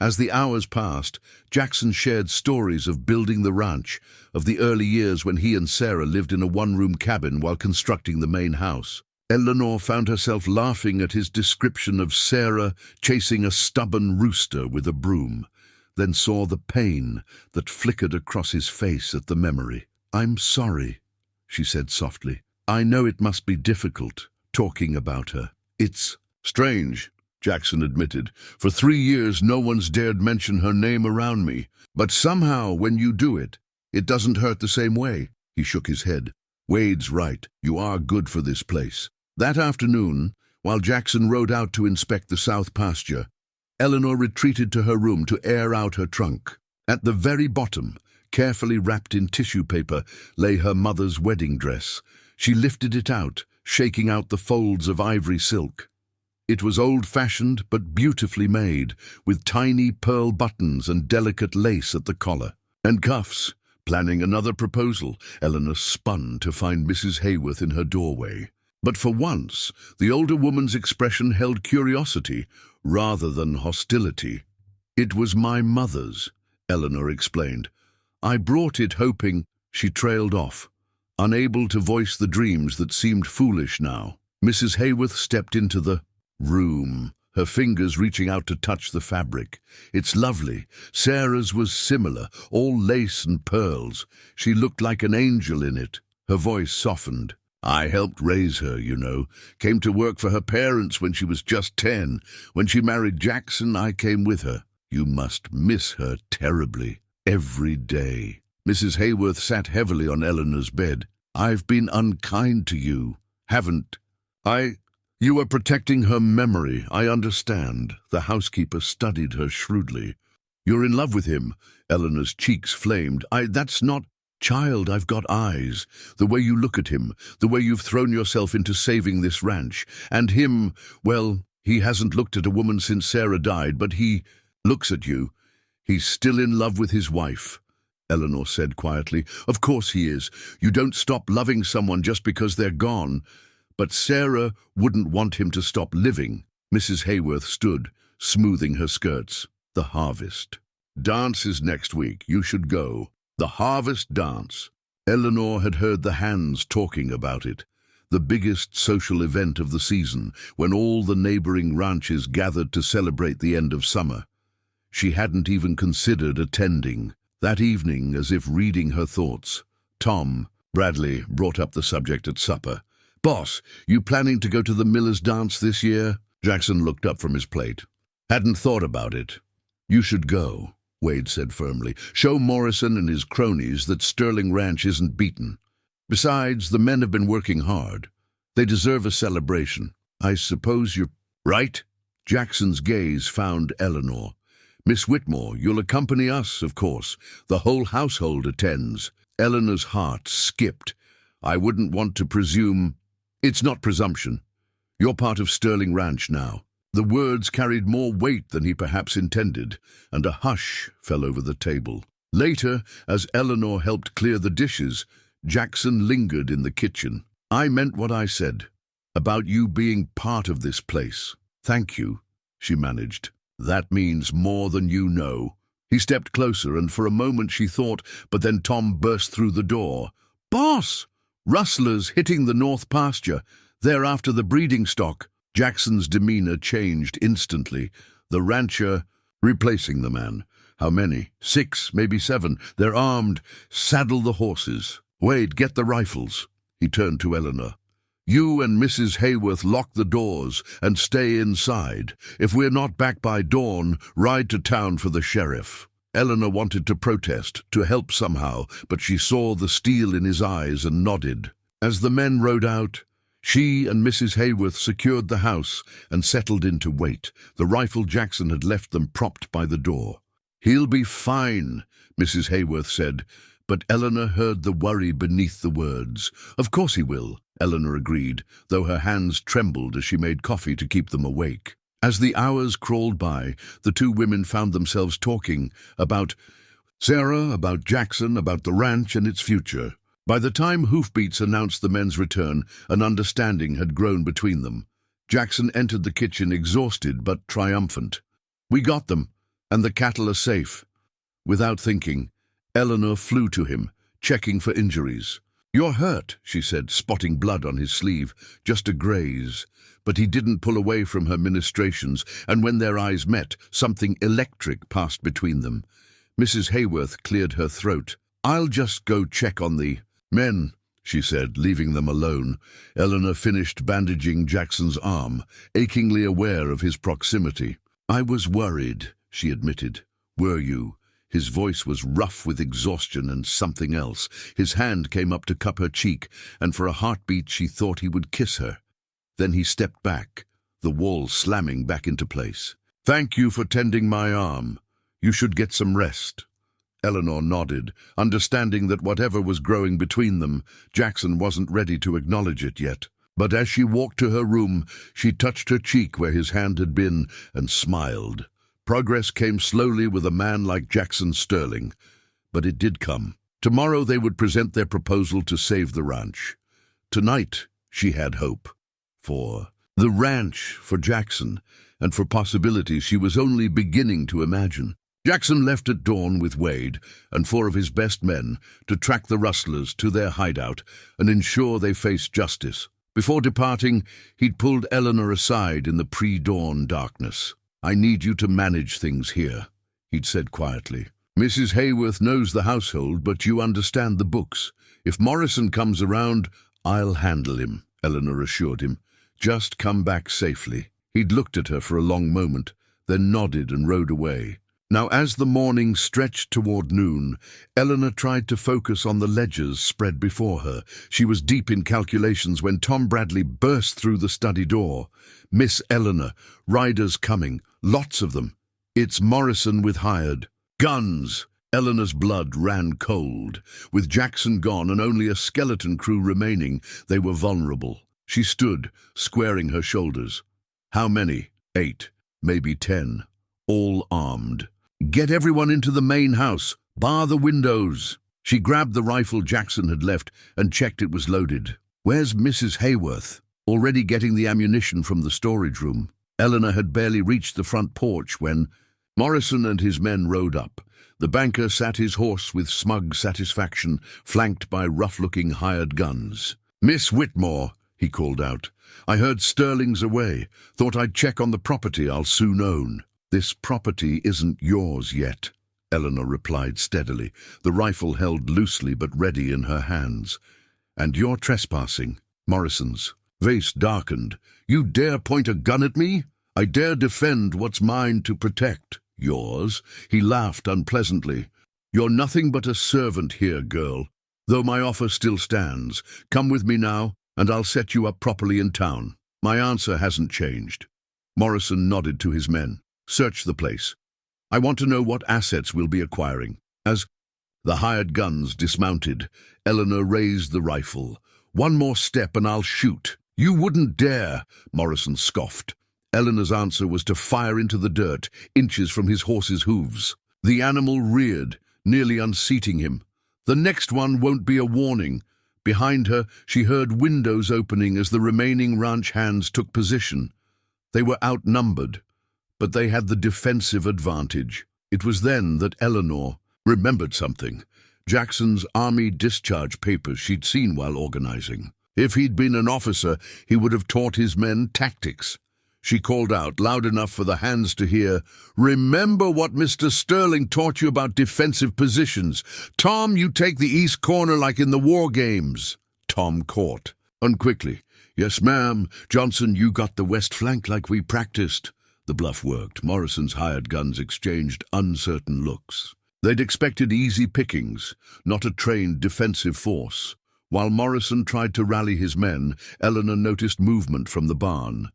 As the hours passed, Jackson shared stories of building the ranch, of the early years when he and Sarah lived in a one-room cabin while constructing the main house. Eleanor found herself laughing at his description of Sarah chasing a stubborn rooster with a broom, then saw the pain that flickered across his face at the memory. "I'm sorry," she said softly. "I know it must be difficult, talking about her. It's strange," Jackson admitted. "For 3 years no one's dared mention her name around me. But somehow, when you do it, it doesn't hurt the same way." He shook his head. "Wade's right. You are good for this place." That afternoon, while Jackson rode out to inspect the south pasture, Eleanor retreated to her room to air out her trunk. At the very bottom, carefully wrapped in tissue paper, lay her mother's wedding dress. She lifted it out, shaking out the folds of ivory silk. It was old-fashioned but beautifully made, with tiny pearl buttons and delicate lace at the collar. And cuffs. Planning another proposal, Eleanor spun to find Mrs. Hayworth in her doorway. But for once, the older woman's expression held curiosity rather than hostility. "It was my mother's," Eleanor explained. "I brought it hoping—" She trailed off, unable to voice the dreams that seemed foolish now. Mrs. Hayworth stepped into the room, her fingers reaching out to touch the fabric. "It's lovely. Sarah's was similar, all lace and pearls. She looked like an angel in it." Her voice softened. "I helped raise her, you know. Came to work for her parents when she was just 10. When she married Jackson, I came with her. You must miss her terribly. Every day." Mrs. Hayworth sat heavily on Eleanor's bed. "I've been unkind to you, haven't I?" "You are protecting her memory, I understand." The housekeeper studied her shrewdly. "You're in love with him." Eleanor's cheeks flamed. That's not—" "Child, I've got eyes. The way you look at him, the way you've thrown yourself into saving this ranch. And him, well, he hasn't looked at a woman since Sarah died, but he looks at you. He's still in love with his wife." Eleanor said quietly. "Of course he is. You don't stop loving someone just because they're gone. But Sarah wouldn't want him to stop living." Mrs. Hayworth stood, smoothing her skirts. "The harvest. Dance is next week. You should go. The harvest dance." Eleanor had heard the hands talking about it, the biggest social event of the season, when all the neighboring ranches gathered to celebrate the end of summer. She hadn't even considered attending. That evening, as if reading her thoughts, Tom Bradley brought up the subject at supper. "Boss, you planning to go to the Miller's dance this year?" Jackson looked up from his plate. "Hadn't thought about it." "You should go," Wade said firmly. "Show Morrison and his cronies that Sterling Ranch isn't beaten. Besides, the men have been working hard. They deserve a celebration. I suppose you're right?" Jackson's gaze found Eleanor. Miss Whitmore, you'll accompany us, of course. The whole household attends. Eleanor's heart skipped. I wouldn't want to presume. It's not presumption. You're part of Sterling Ranch now. The words carried more weight than he perhaps intended, and a hush fell over the table. Later, as Eleanor helped clear the dishes, Jackson lingered in the kitchen. I meant what I said, about you being part of this place. Thank you, she managed. That means more than you know. He stepped closer, and for a moment she thought, but then Tom burst through the door. Boss! Rustlers hitting the north pasture. They're after the breeding stock. Jackson's demeanor changed instantly. The rancher replacing the man. How many? 6, maybe 7. They're armed. Saddle the horses. Wade, get the rifles. He turned to Eleanor. You and Mrs. Hayworth lock the doors and stay inside. If we're not back by dawn, ride to town for the sheriff. Eleanor wanted to protest, to help somehow, but she saw the steel in his eyes and nodded. As the men rode out, she and Mrs. Hayworth secured the house and settled in to wait. The rifle Jackson had left them propped by the door. He'll be fine, Mrs. Hayworth said, but Eleanor heard the worry beneath the words. Of course he will, Eleanor agreed, though her hands trembled as she made coffee to keep them awake. As the hours crawled by, the two women found themselves talking about Sarah, about Jackson, about the ranch and its future. By the time hoofbeats announced the men's return, an understanding had grown between them. Jackson entered the kitchen exhausted but triumphant. We got them, and the cattle are safe. Without thinking, Eleanor flew to him, checking for injuries. You're hurt, she said, spotting blood on his sleeve, just a graze. But he didn't pull away from her ministrations, and when their eyes met, something electric passed between them. Mrs. Hayworth cleared her throat. I'll just go check on the men, she said, leaving them alone. Eleanor finished bandaging Jackson's arm, achingly aware of his proximity. I was worried, she admitted. Were you? His voice was rough with exhaustion and something else. His hand came up to cup her cheek, and for a heartbeat she thought he would kiss her. Then he stepped back, the wall slamming back into place. Thank you for tending my arm. You should get some rest. Eleanor nodded, understanding that whatever was growing between them, Jackson wasn't ready to acknowledge it yet. But as she walked to her room, she touched her cheek where his hand had been and smiled. Progress came slowly with a man like Jackson Sterling, but it did come. Tomorrow they would present their proposal to save the ranch. Tonight she had hope. For the ranch, for Jackson, and for possibilities she was only beginning to imagine. Jackson left at dawn with Wade and 4 of his best men to track the rustlers to their hideout and ensure they faced justice. Before departing, he'd pulled Eleanor aside in the pre-dawn darkness. I need you to manage things here, he'd said quietly. Mrs. Hayworth knows the household, but you understand the books. If Morrison comes around, I'll handle him, Eleanor assured him. Just come back safely. He'd looked at her for a long moment, then nodded and rode away. Now, as the morning stretched toward noon, Eleanor tried to focus on the ledgers spread before her. She was deep in calculations when Tom Bradley burst through the study door. Miss Eleanor, riders coming, lots of them. It's Morrison with hired guns. Eleanor's blood ran cold. With Jackson gone and only a skeleton crew remaining, they were vulnerable. She stood, squaring her shoulders. How many? 8, maybe 10, all armed. Get everyone into the main house. Bar the windows. She grabbed the rifle Jackson had left and checked it was loaded. Where's Mrs. Hayworth? Already getting the ammunition from the storage room. Eleanor had barely reached the front porch when Morrison and his men rode up. The banker sat his horse with smug satisfaction, flanked by rough-looking hired guns. Miss Whitmore, he called out. I heard Sterling's away. Thought I'd check on the property I'll soon own. This property isn't yours yet, Eleanor replied steadily, the rifle held loosely but ready in her hands. And you're trespassing. Morrison's face darkened. You dare point a gun at me? I dare defend what's mine to protect. Yours? He laughed unpleasantly. You're nothing but a servant here, girl. Though my offer still stands. Come with me now, and I'll set you up properly in town. My answer hasn't changed. Morrison nodded to his men. Search the place. I want to know what assets we'll be acquiring. As the hired guns dismounted, Eleanor raised the rifle. One more step and I'll shoot. You wouldn't dare, Morrison scoffed. Eleanor's answer was to fire into the dirt, inches from his horse's hooves. The animal reared, nearly unseating him. The next one won't be a warning. Behind her, she heard windows opening as the remaining ranch hands took position. They were outnumbered, but they had the defensive advantage. It was then that Eleanor remembered something. Jackson's army discharge papers she'd seen while organizing. If he'd been an officer, he would have taught his men tactics. She called out, loud enough for the hands to hear, "Remember what Mr. Sterling taught you about defensive positions. Tom, you take the east corner like in the war games." Tom caught. And quickly, "Yes, ma'am. Johnson, you got the west flank like we practiced." The bluff worked. Morrison's hired guns exchanged uncertain looks. They'd expected easy pickings, not a trained defensive force. While Morrison tried to rally his men, Eleanor noticed movement from the barn.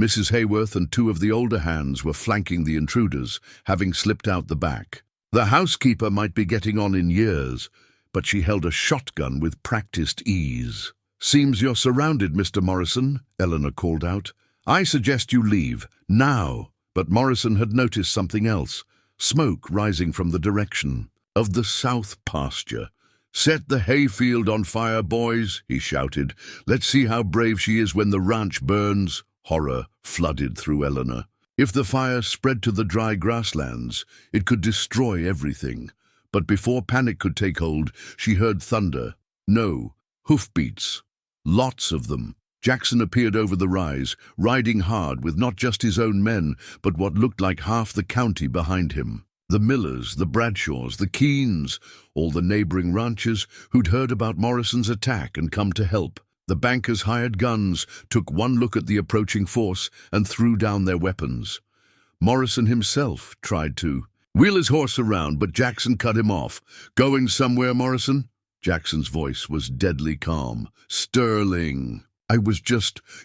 Mrs. Hayworth and two of the older hands were flanking the intruders, having slipped out the back. The housekeeper might be getting on in years, but she held a shotgun with practiced ease. "Seems you're surrounded, Mr. Morrison," Eleanor called out. "I suggest you leave, now." But Morrison had noticed something else, smoke rising from the direction of the south pasture. "Set the hayfield on fire, boys," he shouted. "Let's see how brave she is when the ranch burns." Horror flooded through Eleanor. If the fire spread to the dry grasslands, it could destroy everything. But before panic could take hold, she heard thunder. No, hoofbeats. Lots of them. Jackson appeared over the rise, riding hard with not just his own men, but what looked like half the county behind him. The Millers, the Bradshaws, the Keens, all the neighboring ranchers who'd heard about Morrison's attack and come to help. The bankers' hired guns took one look at the approaching force and threw down their weapons. Morrison himself tried to wheel his horse around, but Jackson cut him off. "Going somewhere, Morrison?" Jackson's voice was deadly calm. "Sterling,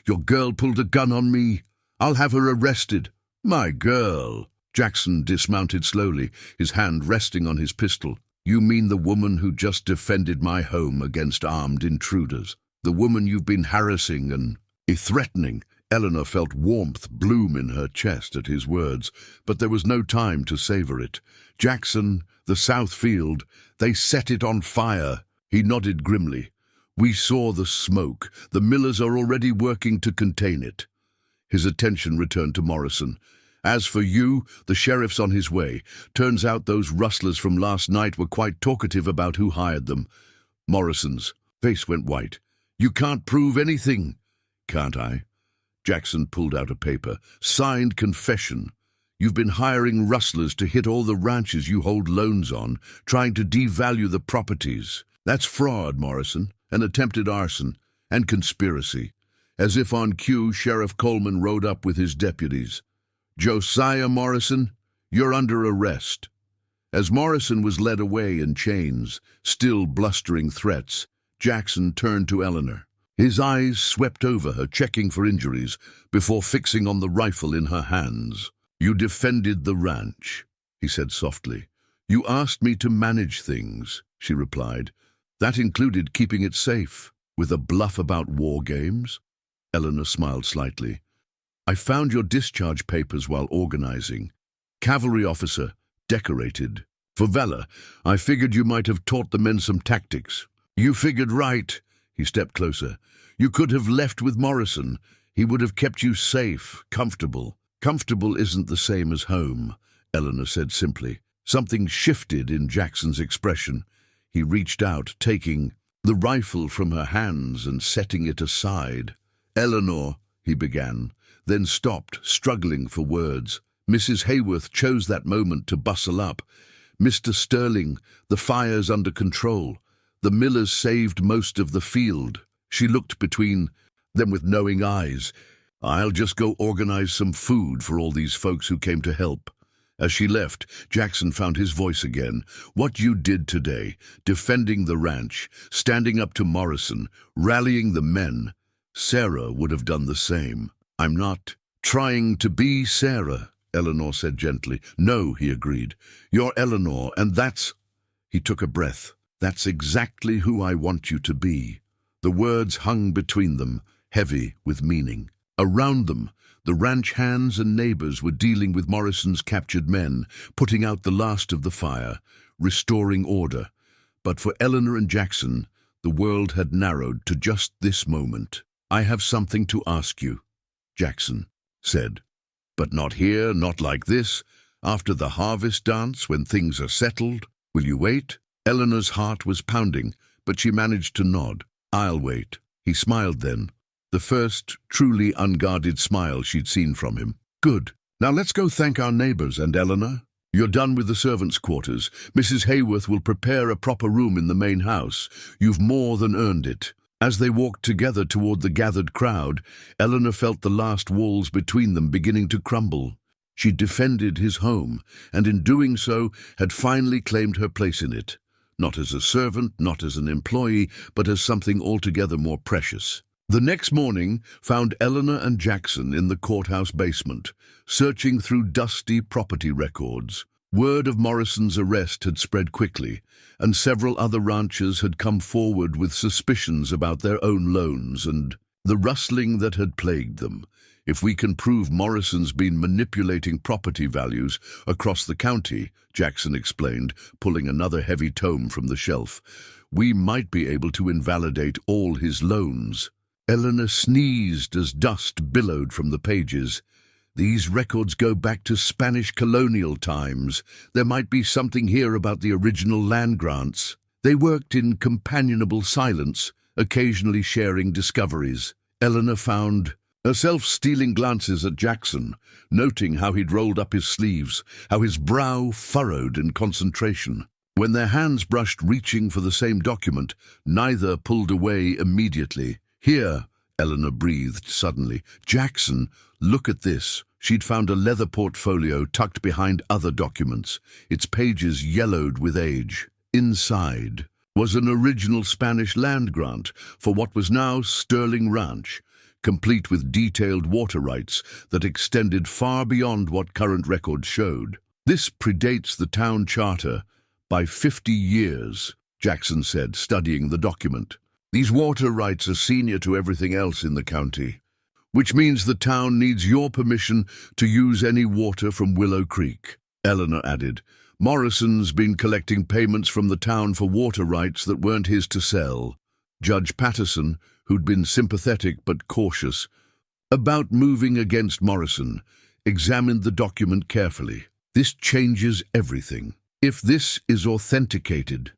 your girl pulled a gun on me. I'll have her arrested." "My girl?" Jackson dismounted slowly, his hand resting on his pistol. "You mean the woman who just defended my home against armed intruders? The woman you've been harassing and threatening?" Eleanor felt warmth bloom in her chest at his words, but there was no time to savor it. "Jackson, the south field, they set it on fire." He nodded grimly. "We saw the smoke. The Millers are already working to contain it." His attention returned to Morrison. "As for you, the sheriff's on his way. Turns out those rustlers from last night were quite talkative about who hired them." Morrison's face went white. "You can't prove anything." "Can't I?" Jackson pulled out a paper. "Signed confession. You've been hiring rustlers to hit all the ranches you hold loans on, trying to devalue the properties. That's fraud, Morrison, and attempted arson, and conspiracy." As if on cue, Sheriff Coleman rode up with his deputies. "Josiah Morrison, you're under arrest." As Morrison was led away in chains, still blustering threats, Jackson turned to Eleanor. His eyes swept over her, checking for injuries, before fixing on the rifle in her hands. "You defended the ranch," he said softly. "You asked me to manage things," she replied. "That included keeping it safe." With a bluff about war games? Eleanor smiled slightly. "I found your discharge papers while organizing. Cavalry officer, decorated. For valor, I figured you might have taught the men some tactics." "You figured right." He stepped closer. "You could have left with Morrison. He would have kept you safe, comfortable." "Comfortable isn't the same as home," Eleanor said simply. Something shifted in Jackson's expression. He reached out, taking the rifle from her hands and setting it aside. "Eleanor," he began, then stopped, struggling for words. Mrs. Hayworth chose that moment to bustle up. "Mr. Sterling, the fire's under control. The Millers saved most of the field." She looked between them with knowing eyes. "I'll just go organize some food for all these folks who came to help." As she left, Jackson found his voice again. "What you did today, defending the ranch, standing up to Morrison, rallying the men, Sarah would have done the same." "I'm not trying to be Sarah," Eleanor said gently. No, he agreed. You're Eleanor, and that's... He took a breath. That's exactly who I want you to be. The words hung between them, heavy with meaning. Around them, the ranch hands and neighbors were dealing with Morrison's captured men, putting out the last of the fire, restoring order. But for Eleanor and Jackson, the world had narrowed to just this moment. I have something to ask you, Jackson said. But not here, not like this. After the harvest dance, when things are settled, will you wait? Eleanor's heart was pounding, but she managed to nod. I'll wait. He smiled then, the first truly unguarded smile she'd seen from him. Good. Now let's go thank our neighbors, and Eleanor, you're done with the servants' quarters. Mrs. Hayworth will prepare a proper room in the main house. You've more than earned it. As they walked together toward the gathered crowd, Eleanor felt the last walls between them beginning to crumble. She defended his home, and in doing so had finally claimed her place in it. Not as a servant, not as an employee, but as something altogether more precious. The next morning found Eleanor and Jackson in the courthouse basement, searching through dusty property records. Word of Morrison's arrest had spread quickly, and several other ranchers had come forward with suspicions about their own loans and the rustling that had plagued them. If we can prove Morrison's been manipulating property values across the county, Jackson explained, pulling another heavy tome from the shelf, we might be able to invalidate all his loans. Eleanor sneezed as dust billowed from the pages. These records go back to Spanish colonial times. There might be something here about the original land grants. They worked in companionable silence, occasionally sharing discoveries. Eleanor found herself stealing glances at Jackson, noting how he'd rolled up his sleeves, how his brow furrowed in concentration. When their hands brushed reaching for the same document, neither pulled away immediately. Here, Eleanor breathed suddenly. Jackson, look at this. She'd found a leather portfolio tucked behind other documents, its pages yellowed with age. Inside was an original Spanish land grant for what was now Sterling Ranch, complete with detailed water rights that extended far beyond what current records showed. This predates the town charter by 50 years, Jackson said, studying the document. These water rights are senior to everything else in the county, which means the town needs your permission to use any water from Willow Creek. Eleanor added, Morrison's been collecting payments from the town for water rights that weren't his to sell. Judge Patterson, who'd been sympathetic but cautious about moving against Morrison, examined the document carefully. This changes everything. If this is authenticated,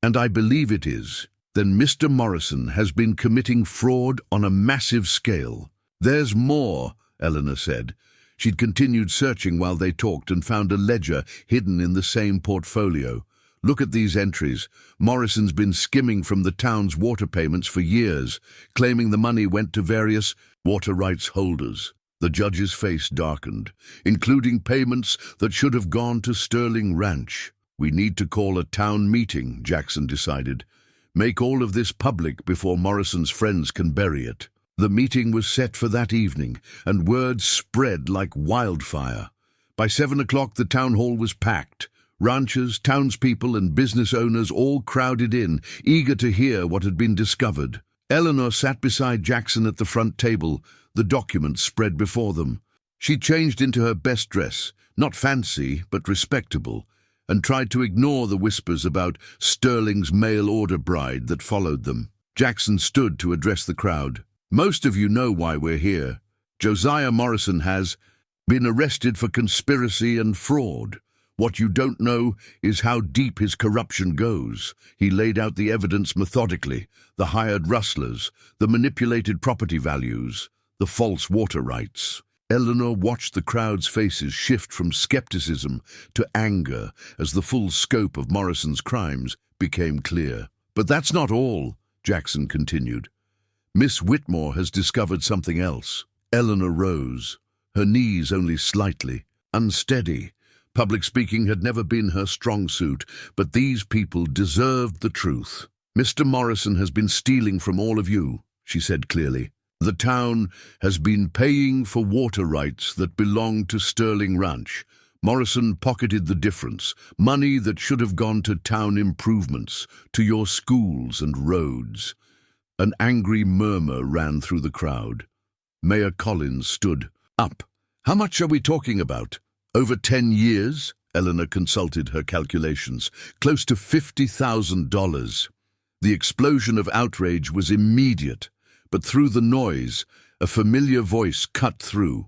and I believe it is, then Mr. Morrison has been committing fraud on a massive scale. There's more, Eleanor said. She'd continued searching while they talked and found a ledger hidden in the same portfolio. Look at these entries. Morrison's been skimming from the town's water payments for years, claiming the money went to various water rights holders. The judge's face darkened, including payments that should have gone to Sterling Ranch. We need to call a town meeting, Jackson decided. Make all of this public before Morrison's friends can bury it. The meeting was set for that evening, and word spread like wildfire. By 7 o'clock the town hall was packed. Ranchers, townspeople, and business owners all crowded in, eager to hear what had been discovered. Eleanor sat beside Jackson at the front table, the documents spread before them. She changed into her best dress, not fancy, but respectable, and tried to ignore the whispers about Sterling's mail-order bride that followed them. Jackson stood to address the crowd. Most of you know why we're here. Josiah Morrison has been arrested for conspiracy and fraud. What you don't know is how deep his corruption goes. He laid out the evidence methodically, the hired rustlers, the manipulated property values, the false water rights. Eleanor watched the crowd's faces shift from skepticism to anger as the full scope of Morrison's crimes became clear. But that's not all, Jackson continued. Miss Whitmore has discovered something else. Eleanor rose, her knees only slightly, unsteady. Public speaking had never been her strong suit, but these people deserved the truth. Mr. Morrison has been stealing from all of you, she said clearly. The town has been paying for water rights that belong to Sterling Ranch. Morrison pocketed the difference, money that should have gone to town improvements, to your schools and roads. An angry murmur ran through the crowd. Mayor Collins stood up. How much are we talking about? Over 10 years? Eleanor consulted her calculations. Close to $50,000. The explosion of outrage was immediate, but through the noise, a familiar voice cut through.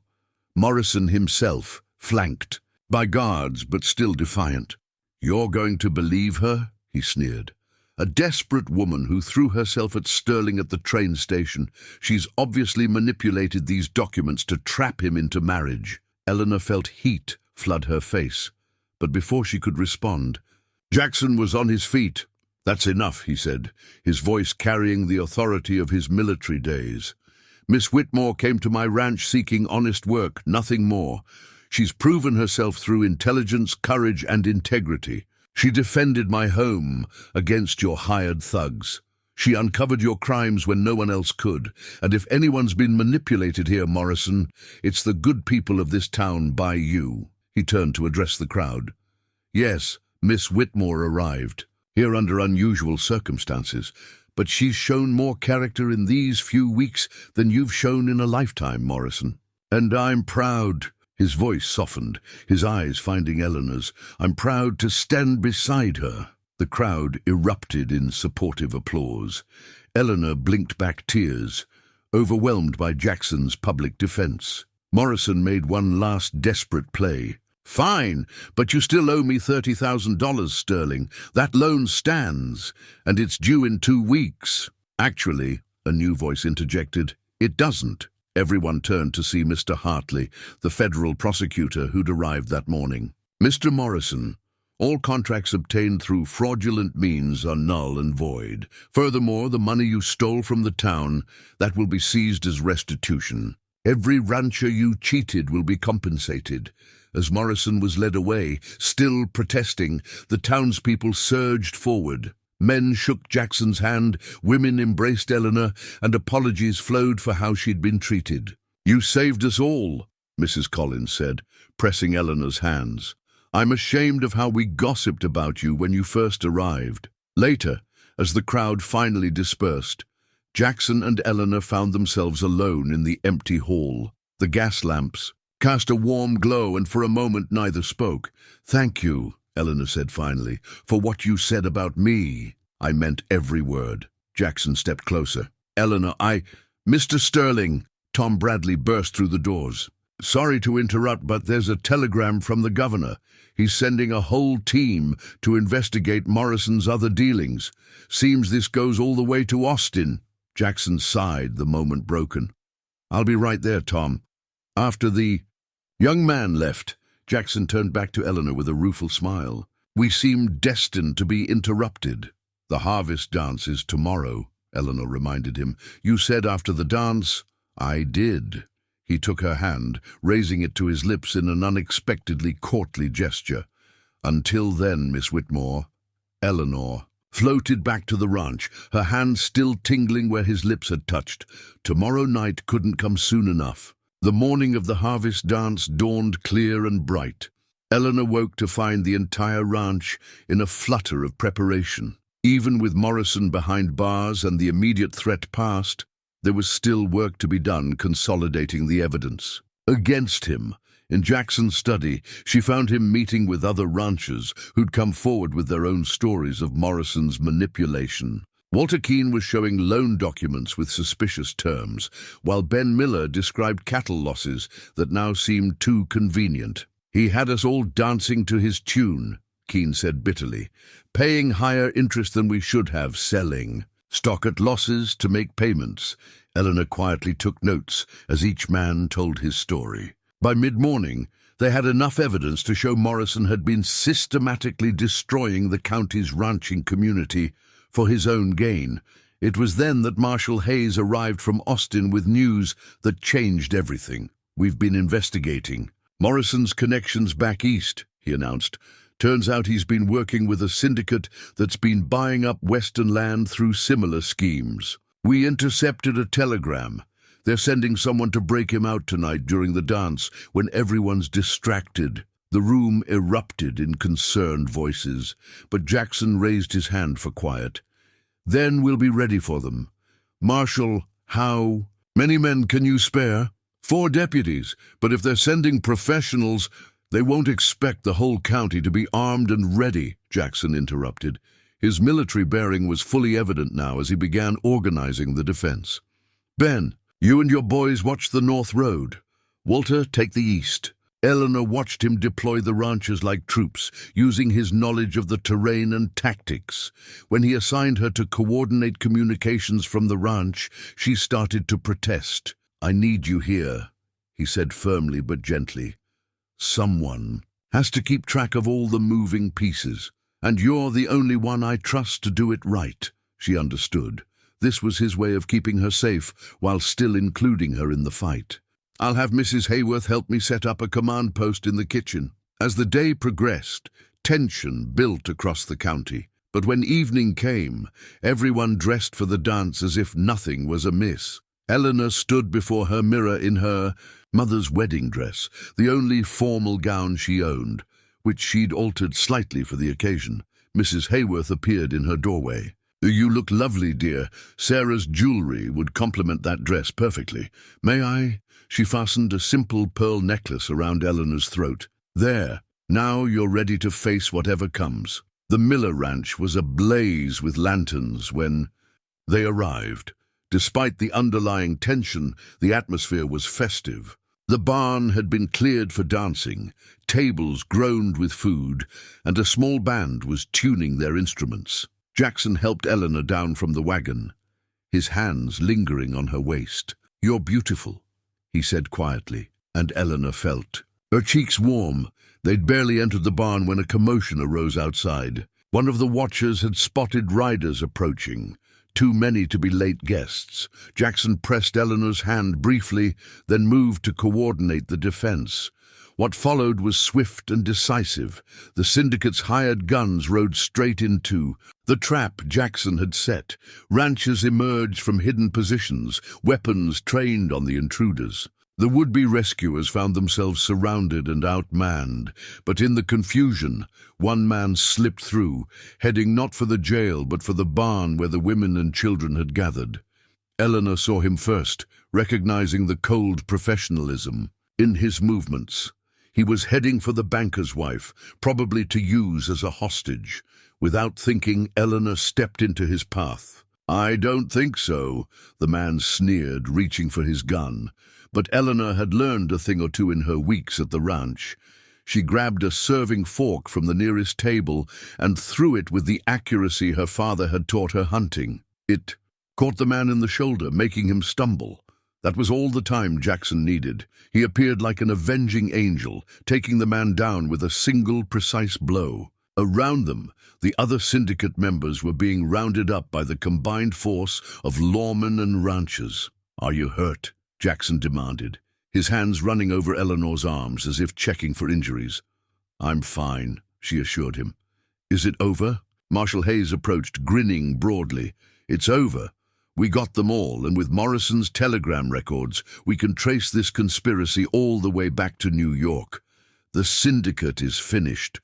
Morrison himself, flanked by guards but still defiant. You're going to believe her? He sneered. A desperate woman who threw herself at Sterling at the train station. She's obviously manipulated these documents to trap him into marriage. Eleanor felt heat flood her face, but before she could respond, Jackson was on his feet. That's enough, he said, his voice carrying the authority of his military days. Miss Whitmore came to my ranch seeking honest work, nothing more. She's proven herself through intelligence, courage, and integrity. She defended my home against your hired thugs. She uncovered your crimes when no one else could. And if anyone's been manipulated here, Morrison, it's the good people of this town by you. He turned to address the crowd. Yes, Miss Whitmore arrived, here under unusual circumstances, but she's shown more character in these few weeks than you've shown in a lifetime, Morrison. And I'm proud. His voice softened, his eyes finding Eleanor's. I'm proud to stand beside her. The crowd erupted in supportive applause. Eleanor blinked back tears, overwhelmed by Jackson's public defense. Morrison made one last desperate play. Fine, but you still owe me $30,000, Sterling. That loan stands, and it's due in 2 weeks. Actually, a new voice interjected, it doesn't. Everyone turned to see Mr. Hartley, the federal prosecutor who'd arrived that morning. Mr. Morrison, all contracts obtained through fraudulent means are null and void. Furthermore, the money you stole from the town, that will be seized as restitution. Every rancher you cheated will be compensated. As Morrison was led away, still protesting, the townspeople surged forward. Men shook Jackson's hand, women embraced Eleanor, and apologies flowed for how she'd been treated. You saved us all, Mrs. Collins said, pressing Eleanor's hands. I'm ashamed of how we gossiped about you when you first arrived. Later, as the crowd finally dispersed, Jackson and Eleanor found themselves alone in the empty hall. The gas lamps cast a warm glow, and for a moment neither spoke. Thank you, Eleanor said finally, for what you said about me. I meant every word. Jackson stepped closer. Eleanor, Mr. Sterling. Tom Bradley burst through the doors. Sorry to interrupt, but there's a telegram from the governor. He's sending a whole team to investigate Morrison's other dealings. Seems this goes all the way to Austin. Jackson sighed, the moment broken. I'll be right there, Tom. After the young man left, Jackson turned back to Eleanor with a rueful smile. We seem destined to be interrupted. The harvest dance is tomorrow, Eleanor reminded him. You said after the dance. I did. He took her hand, raising it to his lips in an unexpectedly courtly gesture. Until then, Miss Whitmore. Eleanor floated back to the ranch, her hand still tingling where his lips had touched. Tomorrow night couldn't come soon enough. The morning of the harvest dance dawned clear and bright. Eleanor woke to find the entire ranch in a flutter of preparation. Even with Morrison behind bars and the immediate threat past, there was still work to be done consolidating the evidence. Against him, in Jackson's study, she found him meeting with other ranchers who'd come forward with their own stories of Morrison's manipulation. Walter Keene was showing loan documents with suspicious terms, while Ben Miller described cattle losses that now seemed too convenient. He had us all dancing to his tune, Keene said bitterly, paying higher interest than we should have, selling stock at losses to make payments. Eleanor quietly took notes as each man told his story. By mid-morning, they had enough evidence to show Morrison had been systematically destroying the county's ranching community for his own gain. It was then that Marshal Hayes arrived from Austin with news that changed everything. We've been investigating Morrison's connections back east, he announced. Turns out he's been working with a syndicate that's been buying up western land through similar schemes. We intercepted a telegram. They're sending someone to break him out tonight during the dance when everyone's distracted." The room erupted in concerned voices, but Jackson raised his hand for quiet. "Then we'll be ready for them. Marshal, how many men can you spare?" "4 deputies, but if they're sending professionals, they won't expect the whole county to be armed and ready," Jackson interrupted. His military bearing was fully evident now as he began organizing the defense. "Ben, you and your boys watch the North Road. Walter, take the East." Eleanor watched him deploy the ranchers like troops, using his knowledge of the terrain and tactics. When he assigned her to coordinate communications from the ranch, she started to protest. "I need you here," he said firmly but gently. "Someone has to keep track of all the moving pieces, and you're the only one I trust to do it right." She understood. This was his way of keeping her safe while still including her in the fight. "I'll have Mrs. Hayworth help me set up a command post in the kitchen." As the day progressed, tension built across the county. But when evening came, everyone dressed for the dance as if nothing was amiss. Eleanor stood before her mirror in her mother's wedding dress, the only formal gown she owned, which she'd altered slightly for the occasion. Mrs. Hayworth appeared in her doorway. "You look lovely, dear. Sarah's jewelry would complement that dress perfectly. May I?" She fastened a simple pearl necklace around Eleanor's throat. "There, now you're ready to face whatever comes." The Miller Ranch was ablaze with lanterns when they arrived. Despite the underlying tension, the atmosphere was festive. The barn had been cleared for dancing, tables groaned with food, and a small band was tuning their instruments. Jackson helped Eleanor down from the wagon, his hands lingering on her waist. "You're beautiful," he said quietly, and Eleanor felt her cheeks warm. They'd barely entered the barn when a commotion arose outside. One of the watchers had spotted riders approaching, too many to be late guests. Jackson pressed Eleanor's hand briefly, then moved to coordinate the defense. What followed was swift and decisive. The syndicate's hired guns rode straight into the trap Jackson had set. Ranchers emerged from hidden positions, weapons trained on the intruders. The would-be rescuers found themselves surrounded and outmanned, but in the confusion, one man slipped through, heading not for the jail but for the barn where the women and children had gathered. Eleanor saw him first, recognizing the cold professionalism in his movements. He was heading for the banker's wife, probably to use as a hostage. Without thinking, Eleanor stepped into his path. "I don't think so," the man sneered, reaching for his gun. But Eleanor had learned a thing or two in her weeks at the ranch. She grabbed a serving fork from the nearest table and threw it with the accuracy her father had taught her hunting. It caught the man in the shoulder, making him stumble. That was all the time Jackson needed. He appeared like an avenging angel, taking the man down with a single precise blow. Around them, the other syndicate members were being rounded up by the combined force of lawmen and ranchers. "Are you hurt?" Jackson demanded, his hands running over Eleanor's arms as if checking for injuries. "I'm fine," she assured him. "Is it over?" Marshal Hayes approached, grinning broadly. "It's over. We got them all, and with Morrison's telegram records, we can trace this conspiracy all the way back to New York. The syndicate is finished.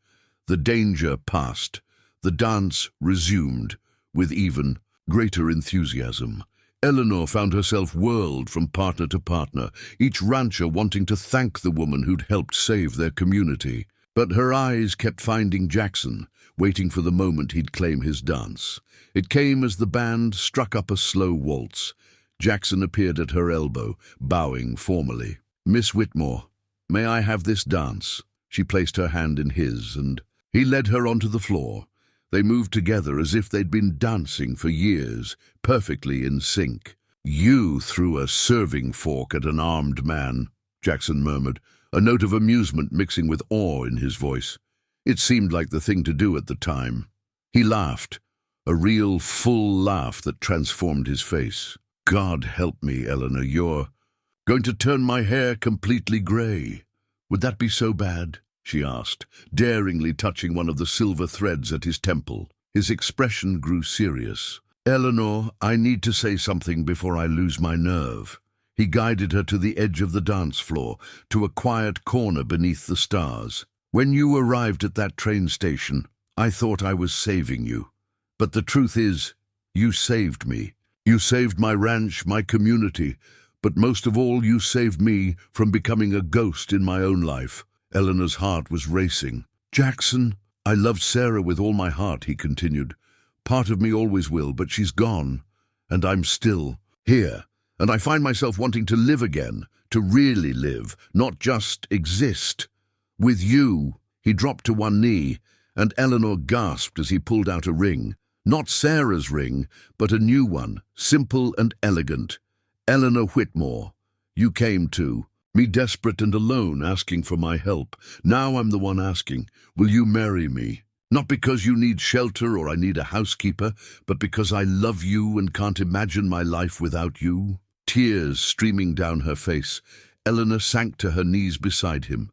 The danger passed. The dance resumed, with even greater enthusiasm." Eleanor found herself whirled from partner to partner, each rancher wanting to thank the woman who'd helped save their community. But her eyes kept finding Jackson, waiting for the moment he'd claim his dance. It came as the band struck up a slow waltz. Jackson appeared at her elbow, bowing formally. "Miss Whitmore, may I have this dance?" She placed her hand in his, and he led her onto the floor. They moved together as if they'd been dancing for years, perfectly in sync. "You threw a serving fork at an armed man," Jackson murmured, a note of amusement mixing with awe in his voice. It seemed like the thing to do at the time. He laughed, a real, full laugh that transformed his face. "God help me, Eleanor, you're going to turn my hair completely gray. Would that be so bad?" she asked, daringly touching one of the silver threads at his temple. His expression grew serious. "Eleanor, I need to say something before I lose my nerve." He guided her to the edge of the dance floor, to a quiet corner beneath the stars. "When you arrived at that train station, I thought I was saving you. But the truth is, you saved me. You saved my ranch, my community, but most of all, you saved me from becoming a ghost in my own life." Eleanor's heart was racing. "Jackson, I loved Sarah with all my heart," he continued. "Part of me always will, but she's gone, and I'm still here. And I find myself wanting to live again, to really live, not just exist. With you." He dropped to one knee, and Eleanor gasped as he pulled out a ring. Not Sarah's ring, but a new one, simple and elegant. "Eleanor Whitmore, you came to me desperate and alone, asking for my help. Now I'm the one asking, will you marry me? Not because you need shelter or I need a housekeeper, but because I love you and can't imagine my life without you." Tears streaming down her face, Eleanor sank to her knees beside him,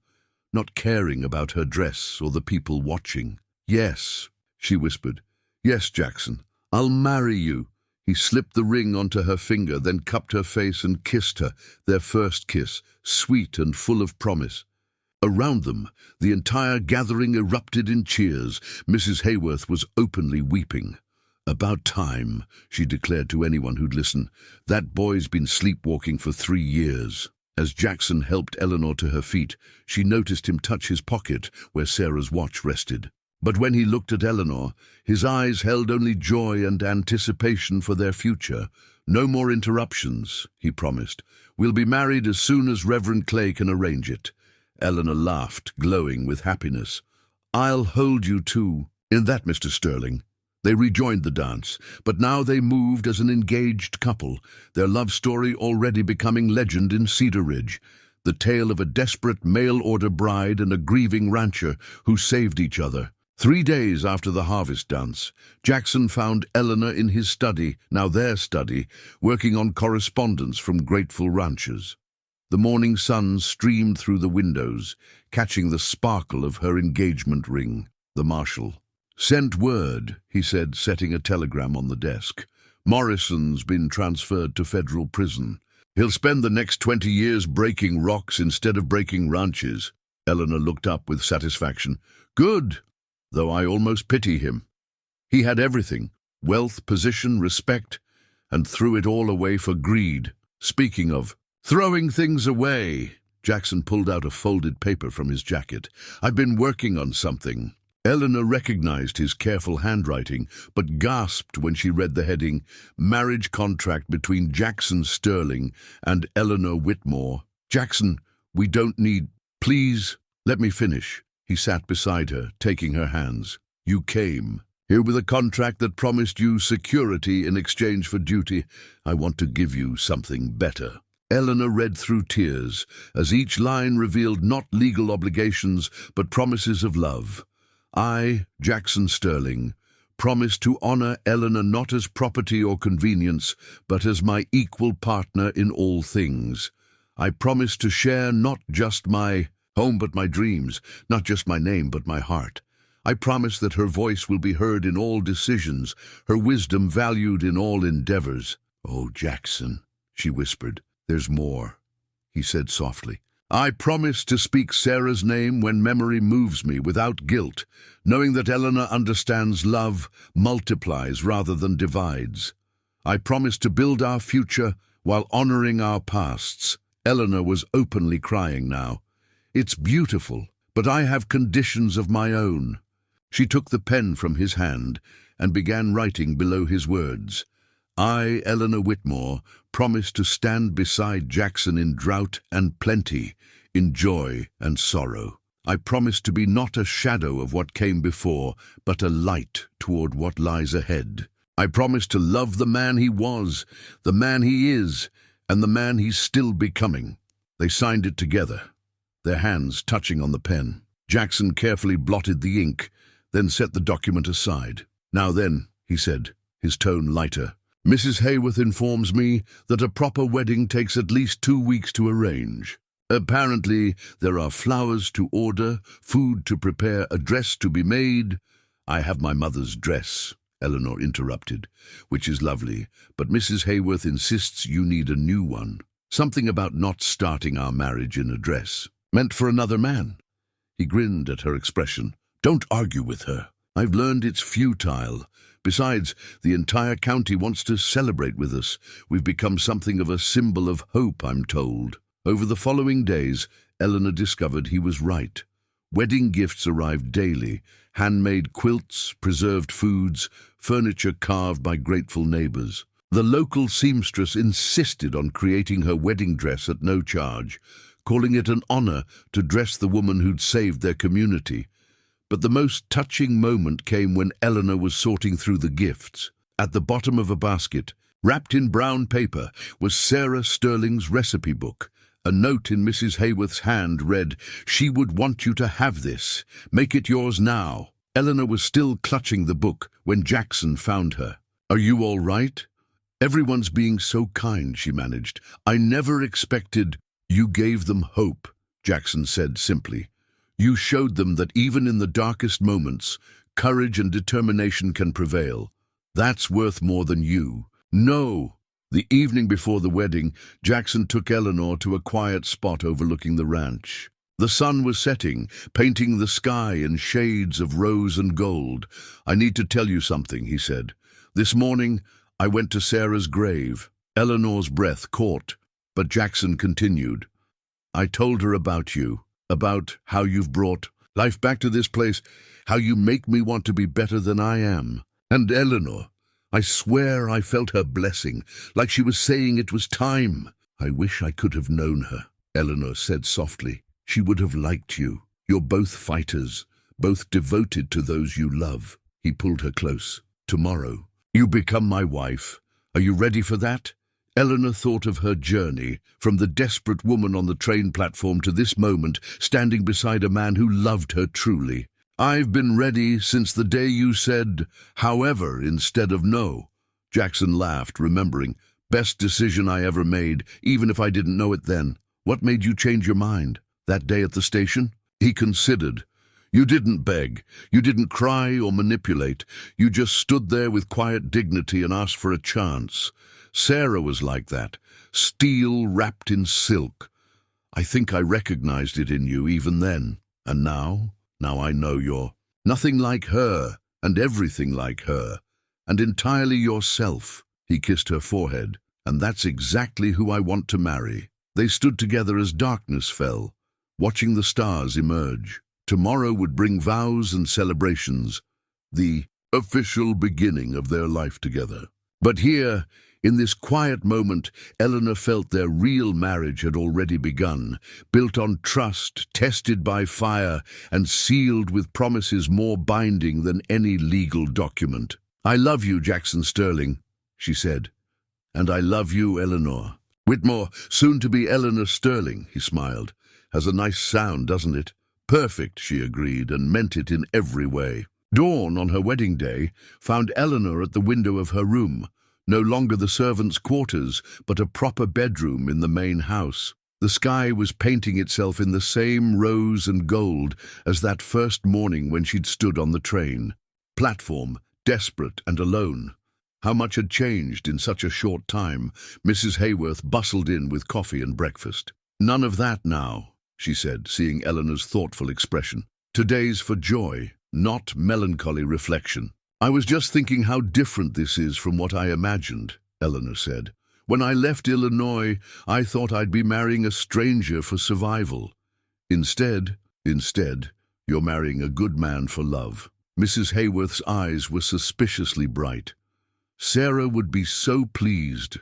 not caring about her dress or the people watching. "Yes," she whispered. "Yes, Jackson, I'll marry you." He slipped the ring onto her finger, then cupped her face and kissed her, their first kiss, sweet and full of promise. Around them, the entire gathering erupted in cheers. Mrs. Hayworth was openly weeping. "About time," she declared to anyone who'd listen. "That boy's been sleepwalking for 3 years." As Jackson helped Eleanor to her feet, she noticed him touch his pocket where Sarah's watch rested. But when he looked at Eleanor, his eyes held only joy and anticipation for their future. "No more interruptions," he promised. "We'll be married as soon as Reverend Clay can arrange it." Eleanor laughed, glowing with happiness. "I'll hold you too." In that, Mr. Sterling. They rejoined the dance, but now they moved as an engaged couple, their love story already becoming legend in Cedar Ridge. The tale of a desperate mail-order bride and a grieving rancher who saved each other. 3 days after the harvest dance, Jackson found Eleanor in his study, now their study, working on correspondence from grateful ranchers. The morning sun streamed through the windows, catching the sparkle of her engagement ring. The marshal. "Sent word," he said, setting a telegram on the desk. "Morrison's been transferred to federal prison. He'll spend the next 20 years breaking rocks instead of breaking ranches." Eleanor looked up with satisfaction. "Good, though I almost pity him. He had everything, wealth, position, respect, and threw it all away for greed. Speaking of throwing things away," Jackson pulled out a folded paper from his jacket. "I've been working on something." Eleanor recognized his careful handwriting, but gasped when she read the heading, "Marriage Contract between Jackson Sterling and Eleanor Whitmore." "Jackson, we don't need—" "Please, let me finish." He sat beside her, taking her hands. "You came here with a contract that promised you security in exchange for duty. I want to give you something better." Eleanor read through tears, as each line revealed not legal obligations, but promises of love. "I, Jackson Sterling, promise to honor Eleanor not as property or convenience, but as my equal partner in all things. I promise to share not just my home but my dreams, not just my name but my heart. I promise that her voice will be heard in all decisions, her wisdom valued in all endeavors." "Oh, Jackson," she whispered. "There's more," he said softly. "I promise to speak Sarah's name when memory moves me without guilt, knowing that Eleanor understands love multiplies rather than divides. I promise to build our future while honoring our pasts." Eleanor was openly crying now. "It's beautiful, but I have conditions of my own." She took the pen from his hand and began writing below his words. "I, Eleanor Whitmore, promise to stand beside Jackson in drought and plenty, in joy and sorrow. I promise to be not a shadow of what came before, but a light toward what lies ahead. I promise to love the man he was, the man he is, and the man he's still becoming." They signed it together, their hands touching on the pen. Jackson carefully blotted the ink, then set the document aside. "Now then," he said, his tone lighter, "Mrs. Hayworth informs me that a proper wedding takes at least 2 weeks to arrange. Apparently, there are flowers to order, food to prepare, a dress to be made." "I have my mother's dress," Eleanor interrupted, "which is lovely, but Mrs. Hayworth insists you need a new one." Something about not starting our marriage in a dress. Meant for another man. He grinned at her expression. Don't argue with her. I've learned it's futile. Besides, the entire county wants to celebrate with us. We've become something of a symbol of hope, I'm told. Over the following days, Eleanor discovered he was right. Wedding gifts arrived daily. Handmade quilts, preserved foods, furniture carved by grateful neighbors. The local seamstress insisted on creating her wedding dress at no charge, calling it an honor to dress the woman who'd saved their community. But the most touching moment came when Eleanor was sorting through the gifts. At the bottom of a basket, wrapped in brown paper, was Sarah Sterling's recipe book. A note in Mrs. Hayworth's hand read, "She would want you to have this. Make it yours now." Eleanor was still clutching the book when Jackson found her. "Are you all right?" "Everyone's being so kind," she managed. "I never expected—" "You gave them hope," Jackson said simply. "You showed them that even in the darkest moments, courage and determination can prevail. That's worth more than you." "No!" The evening before the wedding, Jackson took Eleanor to a quiet spot overlooking the ranch. The sun was setting, painting the sky in shades of rose and gold. "I need to tell you something," he said. "This morning, I went to Sarah's grave." Eleanor's breath caught, but Jackson continued. "I told her about you, about how you've brought life back to this place, how you make me want to be better than I am. And Eleanor, I swear I felt her blessing, like she was saying it was time." "I wish I could have known her," Eleanor said softly. "She would have liked you. You're both fighters, both devoted to those you love." He pulled her close. "Tomorrow, you become my wife. Are you ready for that?" Eleanor thought of her journey, from the desperate woman on the train platform to this moment, standing beside a man who loved her truly. "I've been ready since the day you said, 'however,' instead of 'no.'" Jackson laughed, remembering. "Best decision I ever made, even if I didn't know it then." "What made you change your mind? That day at the station?" He considered. "You didn't beg. You didn't cry or manipulate. You just stood there with quiet dignity and asked for a chance. Sarah was like that, steel wrapped in silk. I think I recognized it in you even then. And now I know you're nothing like her, and everything like her, and entirely yourself." He kissed her forehead. "And that's exactly who I want to marry." They stood together as darkness fell, watching the stars emerge. Tomorrow would bring vows and celebrations, the official beginning of their life together. But here, in this quiet moment, Eleanor felt their real marriage had already begun, built on trust, tested by fire, and sealed with promises more binding than any legal document. "I love you, Jackson Sterling," she said. "And I love you, Eleanor." "Whitmore, soon to be Eleanor Sterling," he smiled. "Has a nice sound, doesn't it?" "Perfect," she agreed, and meant it in every way. Dawn, on her wedding day, found Eleanor at the window of her room, no longer the servants' quarters, but a proper bedroom in the main house. The sky was painting itself in the same rose and gold as that first morning when she'd stood on the train. Platform, desperate and alone. How much had changed in such a short time. Mrs. Hayworth bustled in with coffee and breakfast. "None of that now," she said, seeing Eleanor's thoughtful expression. "Today's for joy, not melancholy reflection." "I was just thinking how different this is from what I imagined," Eleanor said. "When I left Illinois, I thought I'd be marrying a stranger for survival. Instead, you're marrying a good man for love." Mrs. Hayworth's eyes were suspiciously bright. Sarah would be so pleased.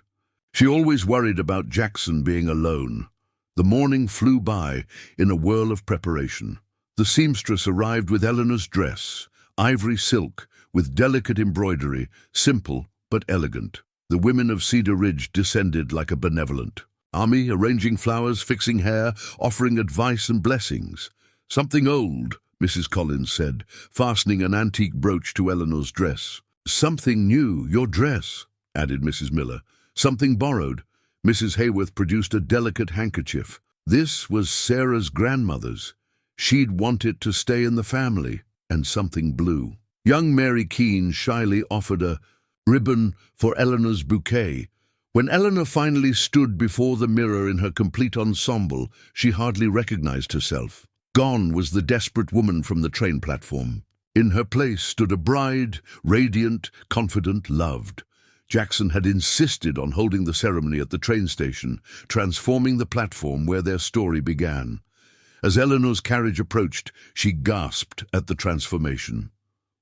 She always worried about Jackson being alone. The morning flew by in a whirl of preparation. The seamstress arrived with Eleanor's dress, ivory silk, with delicate embroidery, simple but elegant. The women of Cedar Ridge descended like a benevolent army, arranging flowers, fixing hair, offering advice and blessings. "Something old," Mrs. Collins said, fastening an antique brooch to Eleanor's dress. "Something new, your dress," added Mrs. Miller. "Something borrowed." Mrs. Hayworth produced a delicate handkerchief. This was Sarah's grandmother's. She'd want it to stay in the family. And something blue. Young Mary Keene shyly offered a ribbon for Eleanor's bouquet, When Eleanor finally stood before the mirror in her complete ensemble, she hardly recognized herself. Gone was the desperate woman from the train platform. In her place stood a bride, radiant, confident, loved. Jackson had insisted on holding the ceremony at the train station, transforming the platform where their story began. As Eleanor's carriage approached, she gasped at the transformation.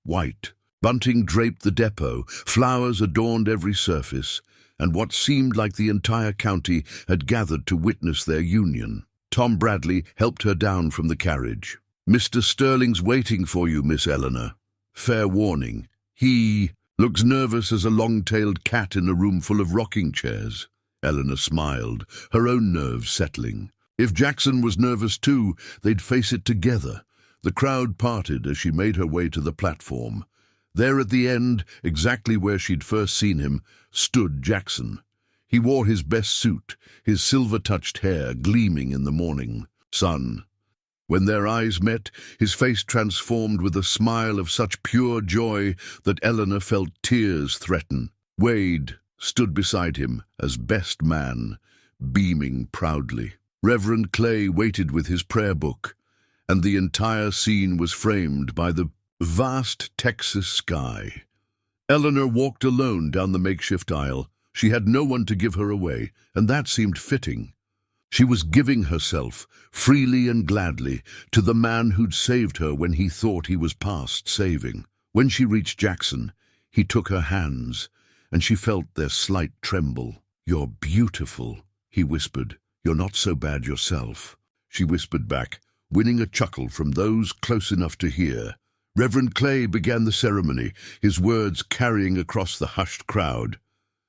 White, bunting draped the depot, flowers adorned every surface, and what seemed like the entire county had gathered to witness their union. Tom Bradley helped her down from the carriage. "Mr. Sterling's waiting for you, Miss Eleanor. Fair warning, he looks nervous as a long-tailed cat in a room full of rocking chairs." Eleanor smiled, her own nerves settling. If Jackson was nervous too, they'd face it together. The crowd parted as she made her way to the platform. There at the end, exactly where she'd first seen him, stood Jackson. He wore his best suit, his silver-touched hair gleaming in the morning sun. When their eyes met, his face transformed with a smile of such pure joy that Eleanor felt tears threaten. Wade stood beside him as best man, beaming proudly. Reverend Clay waited with his prayer book, and the entire scene was framed by the vast Texas sky. Eleanor walked alone down the makeshift aisle. She had no one to give her away, and that seemed fitting. She was giving herself, freely and gladly, to the man who'd saved her when he thought he was past saving. When she reached Jackson, he took her hands, and she felt their slight tremble. "You're beautiful," he whispered. "You're not so bad yourself." She whispered back, winning a chuckle from those close enough to hear. Reverend Clay began the ceremony, his words carrying across the hushed crowd.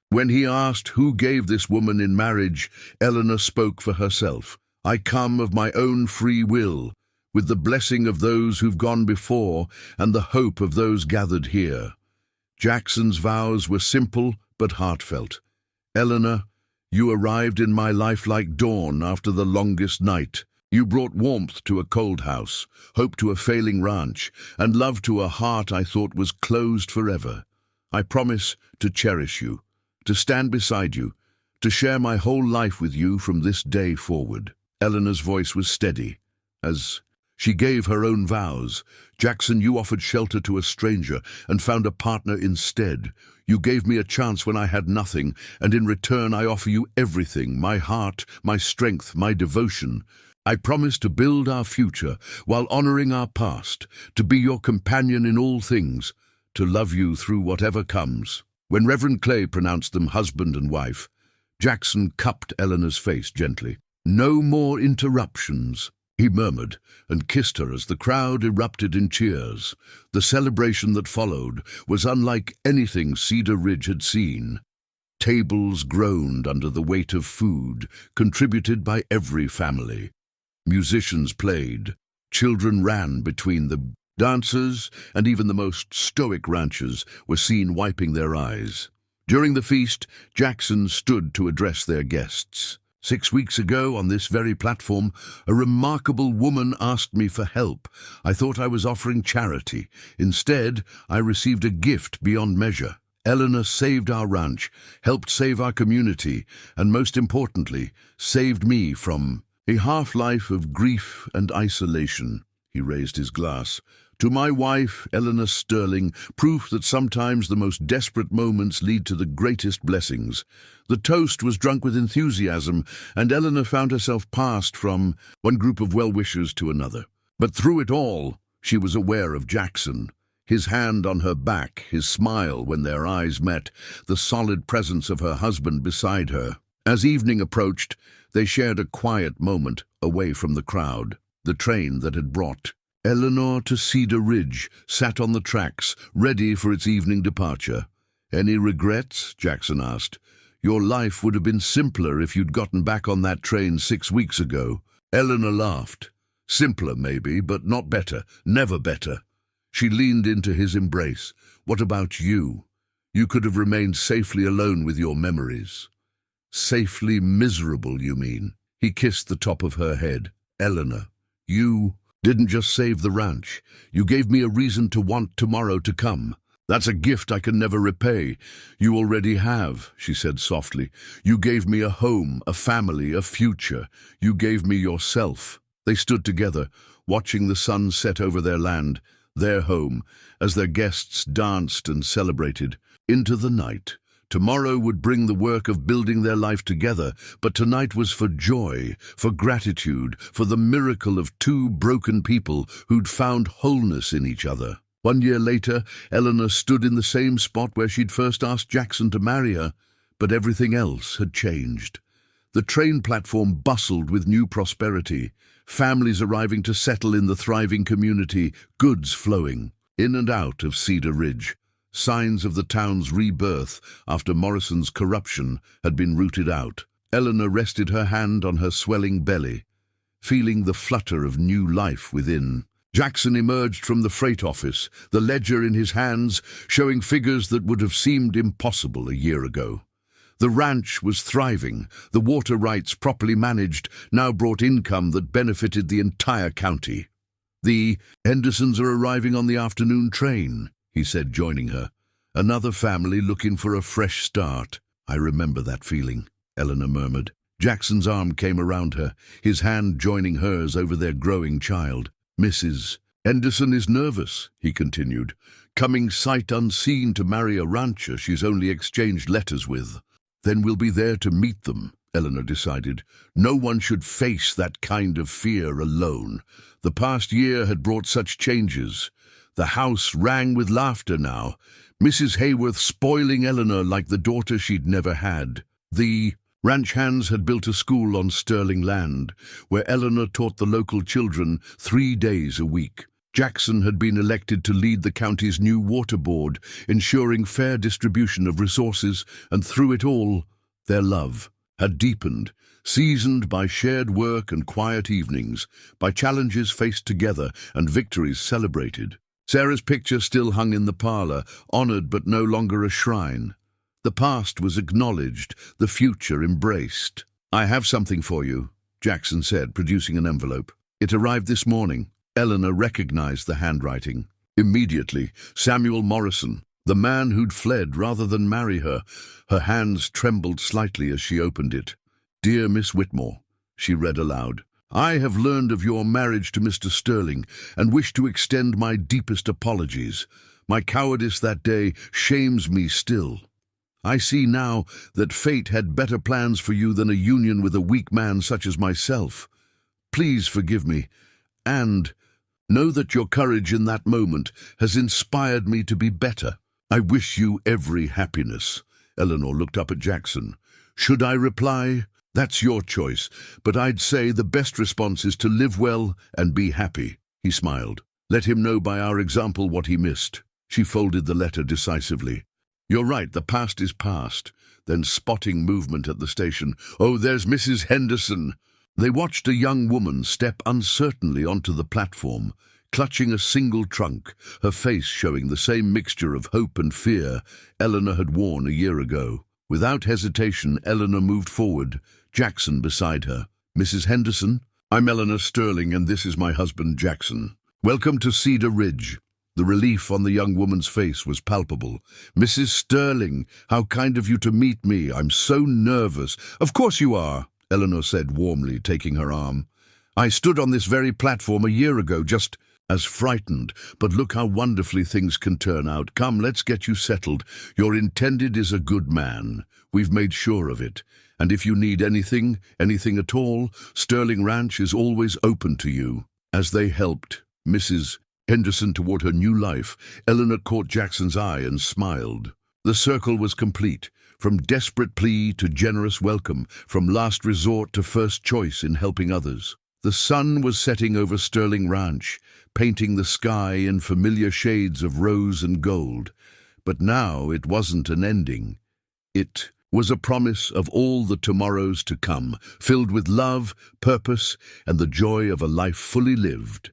When he asked who gave this woman in marriage, Eleanor spoke for herself. "I come of my own free will, with the blessing of those who've gone before and the hope of those gathered here." Jackson's vows were simple but heartfelt. "Eleanor, you arrived in my life like dawn after the longest night. You brought warmth to a cold house, hope to a failing ranch, and love to a heart I thought was closed forever. I promise to cherish you, to stand beside you, to share my whole life with you from this day forward." Eleanor's voice was steady, as she gave her own vows. "Jackson, you offered shelter to a stranger and found a partner instead. You gave me a chance when I had nothing, and in return I offer you everything, my heart, my strength, my devotion. I promise to build our future while honoring our past, to be your companion in all things, to love you through whatever comes." When Reverend Clay pronounced them husband and wife, Jackson cupped Eleanor's face gently. "No more interruptions," he murmured, and kissed her as the crowd erupted in cheers. The celebration that followed was unlike anything Cedar Ridge had seen. Tables groaned under the weight of food, contributed by every family. Musicians played, children ran between the dancers, and even the most stoic ranchers were seen wiping their eyes. During the feast, Jackson stood to address their guests. "6 weeks ago, on this very platform, a remarkable woman asked me for help. I thought I was offering charity. Instead, I received a gift beyond measure. Eleanor saved our ranch, helped save our community, and most importantly, saved me from a half-life of grief and isolation." He raised his glass. "To my wife, Eleanor Sterling, proof that sometimes the most desperate moments lead to the greatest blessings." The toast was drunk with enthusiasm, and Eleanor found herself passed from one group of well-wishers to another. But through it all, she was aware of Jackson. His hand on her back, his smile when their eyes met, the solid presence of her husband beside her. As evening approached, they shared a quiet moment away from the crowd. The train that had brought Eleanor to Cedar Ridge sat on the tracks, ready for its evening departure. "Any regrets?" Jackson asked. "Your life would have been simpler if you'd gotten back on that train 6 weeks ago." Eleanor laughed. "Simpler, maybe, but not better. Never better." She leaned into his embrace. "What about you? You could have remained safely alone with your memories." "Safely miserable, you mean?" He kissed the top of her head. "Eleanor, you didn't just save the ranch. You gave me a reason to want tomorrow to come. That's a gift I can never repay. You already have, she said softly. You gave me a home, a family, a future. You gave me yourself. They stood together, watching the sun set over their land, their home, as their guests danced and celebrated. Into the night. Tomorrow would bring the work of building their life together, but tonight was for joy, for gratitude, for the miracle of two broken people who'd found wholeness in each other. 1 year later, Eleanor stood in the same spot where she'd first asked Jackson to marry her, but everything else had changed. The train platform bustled with new prosperity, families arriving to settle in the thriving community, goods flowing in and out of Cedar Ridge. Signs of the town's rebirth after Morrison's corruption had been rooted out. Eleanor rested her hand on her swelling belly, feeling the flutter of new life within. Jackson emerged from the freight office, the ledger in his hands, showing figures that would have seemed impossible a year ago. The ranch was thriving. The water rights, properly managed, now brought income that benefited the entire county. "The Hendersons are arriving on the afternoon train," he said, joining her. "Another family looking for a fresh start." "I remember that feeling," Eleanor murmured. Jackson's arm came around her, his hand joining hers over their growing child. "Mrs. Henderson is nervous," he continued, "coming sight unseen to marry a rancher she's only exchanged letters with." "Then we'll be there to meet them," Eleanor decided. No one should face that kind of fear alone. The past year had brought such changes. The house rang with laughter now, Mrs. Hayworth spoiling Eleanor like the daughter she'd never had. The ranch hands had built a school on Sterling land, where Eleanor taught the local children 3 days a week. Jackson had been elected to lead the county's new water board, ensuring fair distribution of resources, and through it all, their love had deepened, seasoned by shared work and quiet evenings, by challenges faced together and victories celebrated. Sarah's picture still hung in the parlor, honored but no longer a shrine. The past was acknowledged, the future embraced. "I have something for you," Jackson said, producing an envelope. "It arrived this morning." Eleanor recognized the handwriting. Immediately, Samuel Morrison, the man who'd fled rather than marry her. Her hands trembled slightly as she opened it. "Dear Miss Whitmore," she read aloud, "I have learned of your marriage to Mr. Sterling and wish to extend my deepest apologies. My cowardice that day shames me still. I see now that fate had better plans for you than a union with a weak man such as myself. Please forgive me, and know that your courage in that moment has inspired me to be better. I wish you every happiness." Eleanor looked up at Jackson. "Should I reply? That's your choice, but I'd say the best response is to live well and be happy." He smiled. "Let him know by our example what he missed." She folded the letter decisively. "You're right, the past is past." Then, spotting movement at the station, "Oh, there's Mrs. Henderson." They watched a young woman step uncertainly onto the platform, clutching a single trunk, her face showing the same mixture of hope and fear Eleanor had worn a year ago. Without hesitation, Eleanor moved forward, Jackson beside her. "Mrs. Henderson, I'm Eleanor Sterling, and this is my husband, Jackson. Welcome to Cedar Ridge." The relief on the young woman's face was palpable. "Mrs. Sterling, how kind of you to meet me. I'm so nervous." "Of course you are," Eleanor said warmly, taking her arm. "I stood on this very platform a year ago, just as frightened, but look how wonderfully things can turn out. Come, let's get you settled. Your intended is a good man. We've made sure of it. And if you need anything at all, Sterling Ranch is always open to you." As they helped Mrs. Henderson toward her new life, Eleanor caught Jackson's eye and smiled. The circle was complete, from desperate plea to generous welcome, from last resort to first choice in helping others. The sun was setting over Sterling Ranch, painting the sky in familiar shades of rose and gold. But now it wasn't an ending. It was a promise of all the tomorrows to come, filled with love, purpose, and the joy of a life fully lived.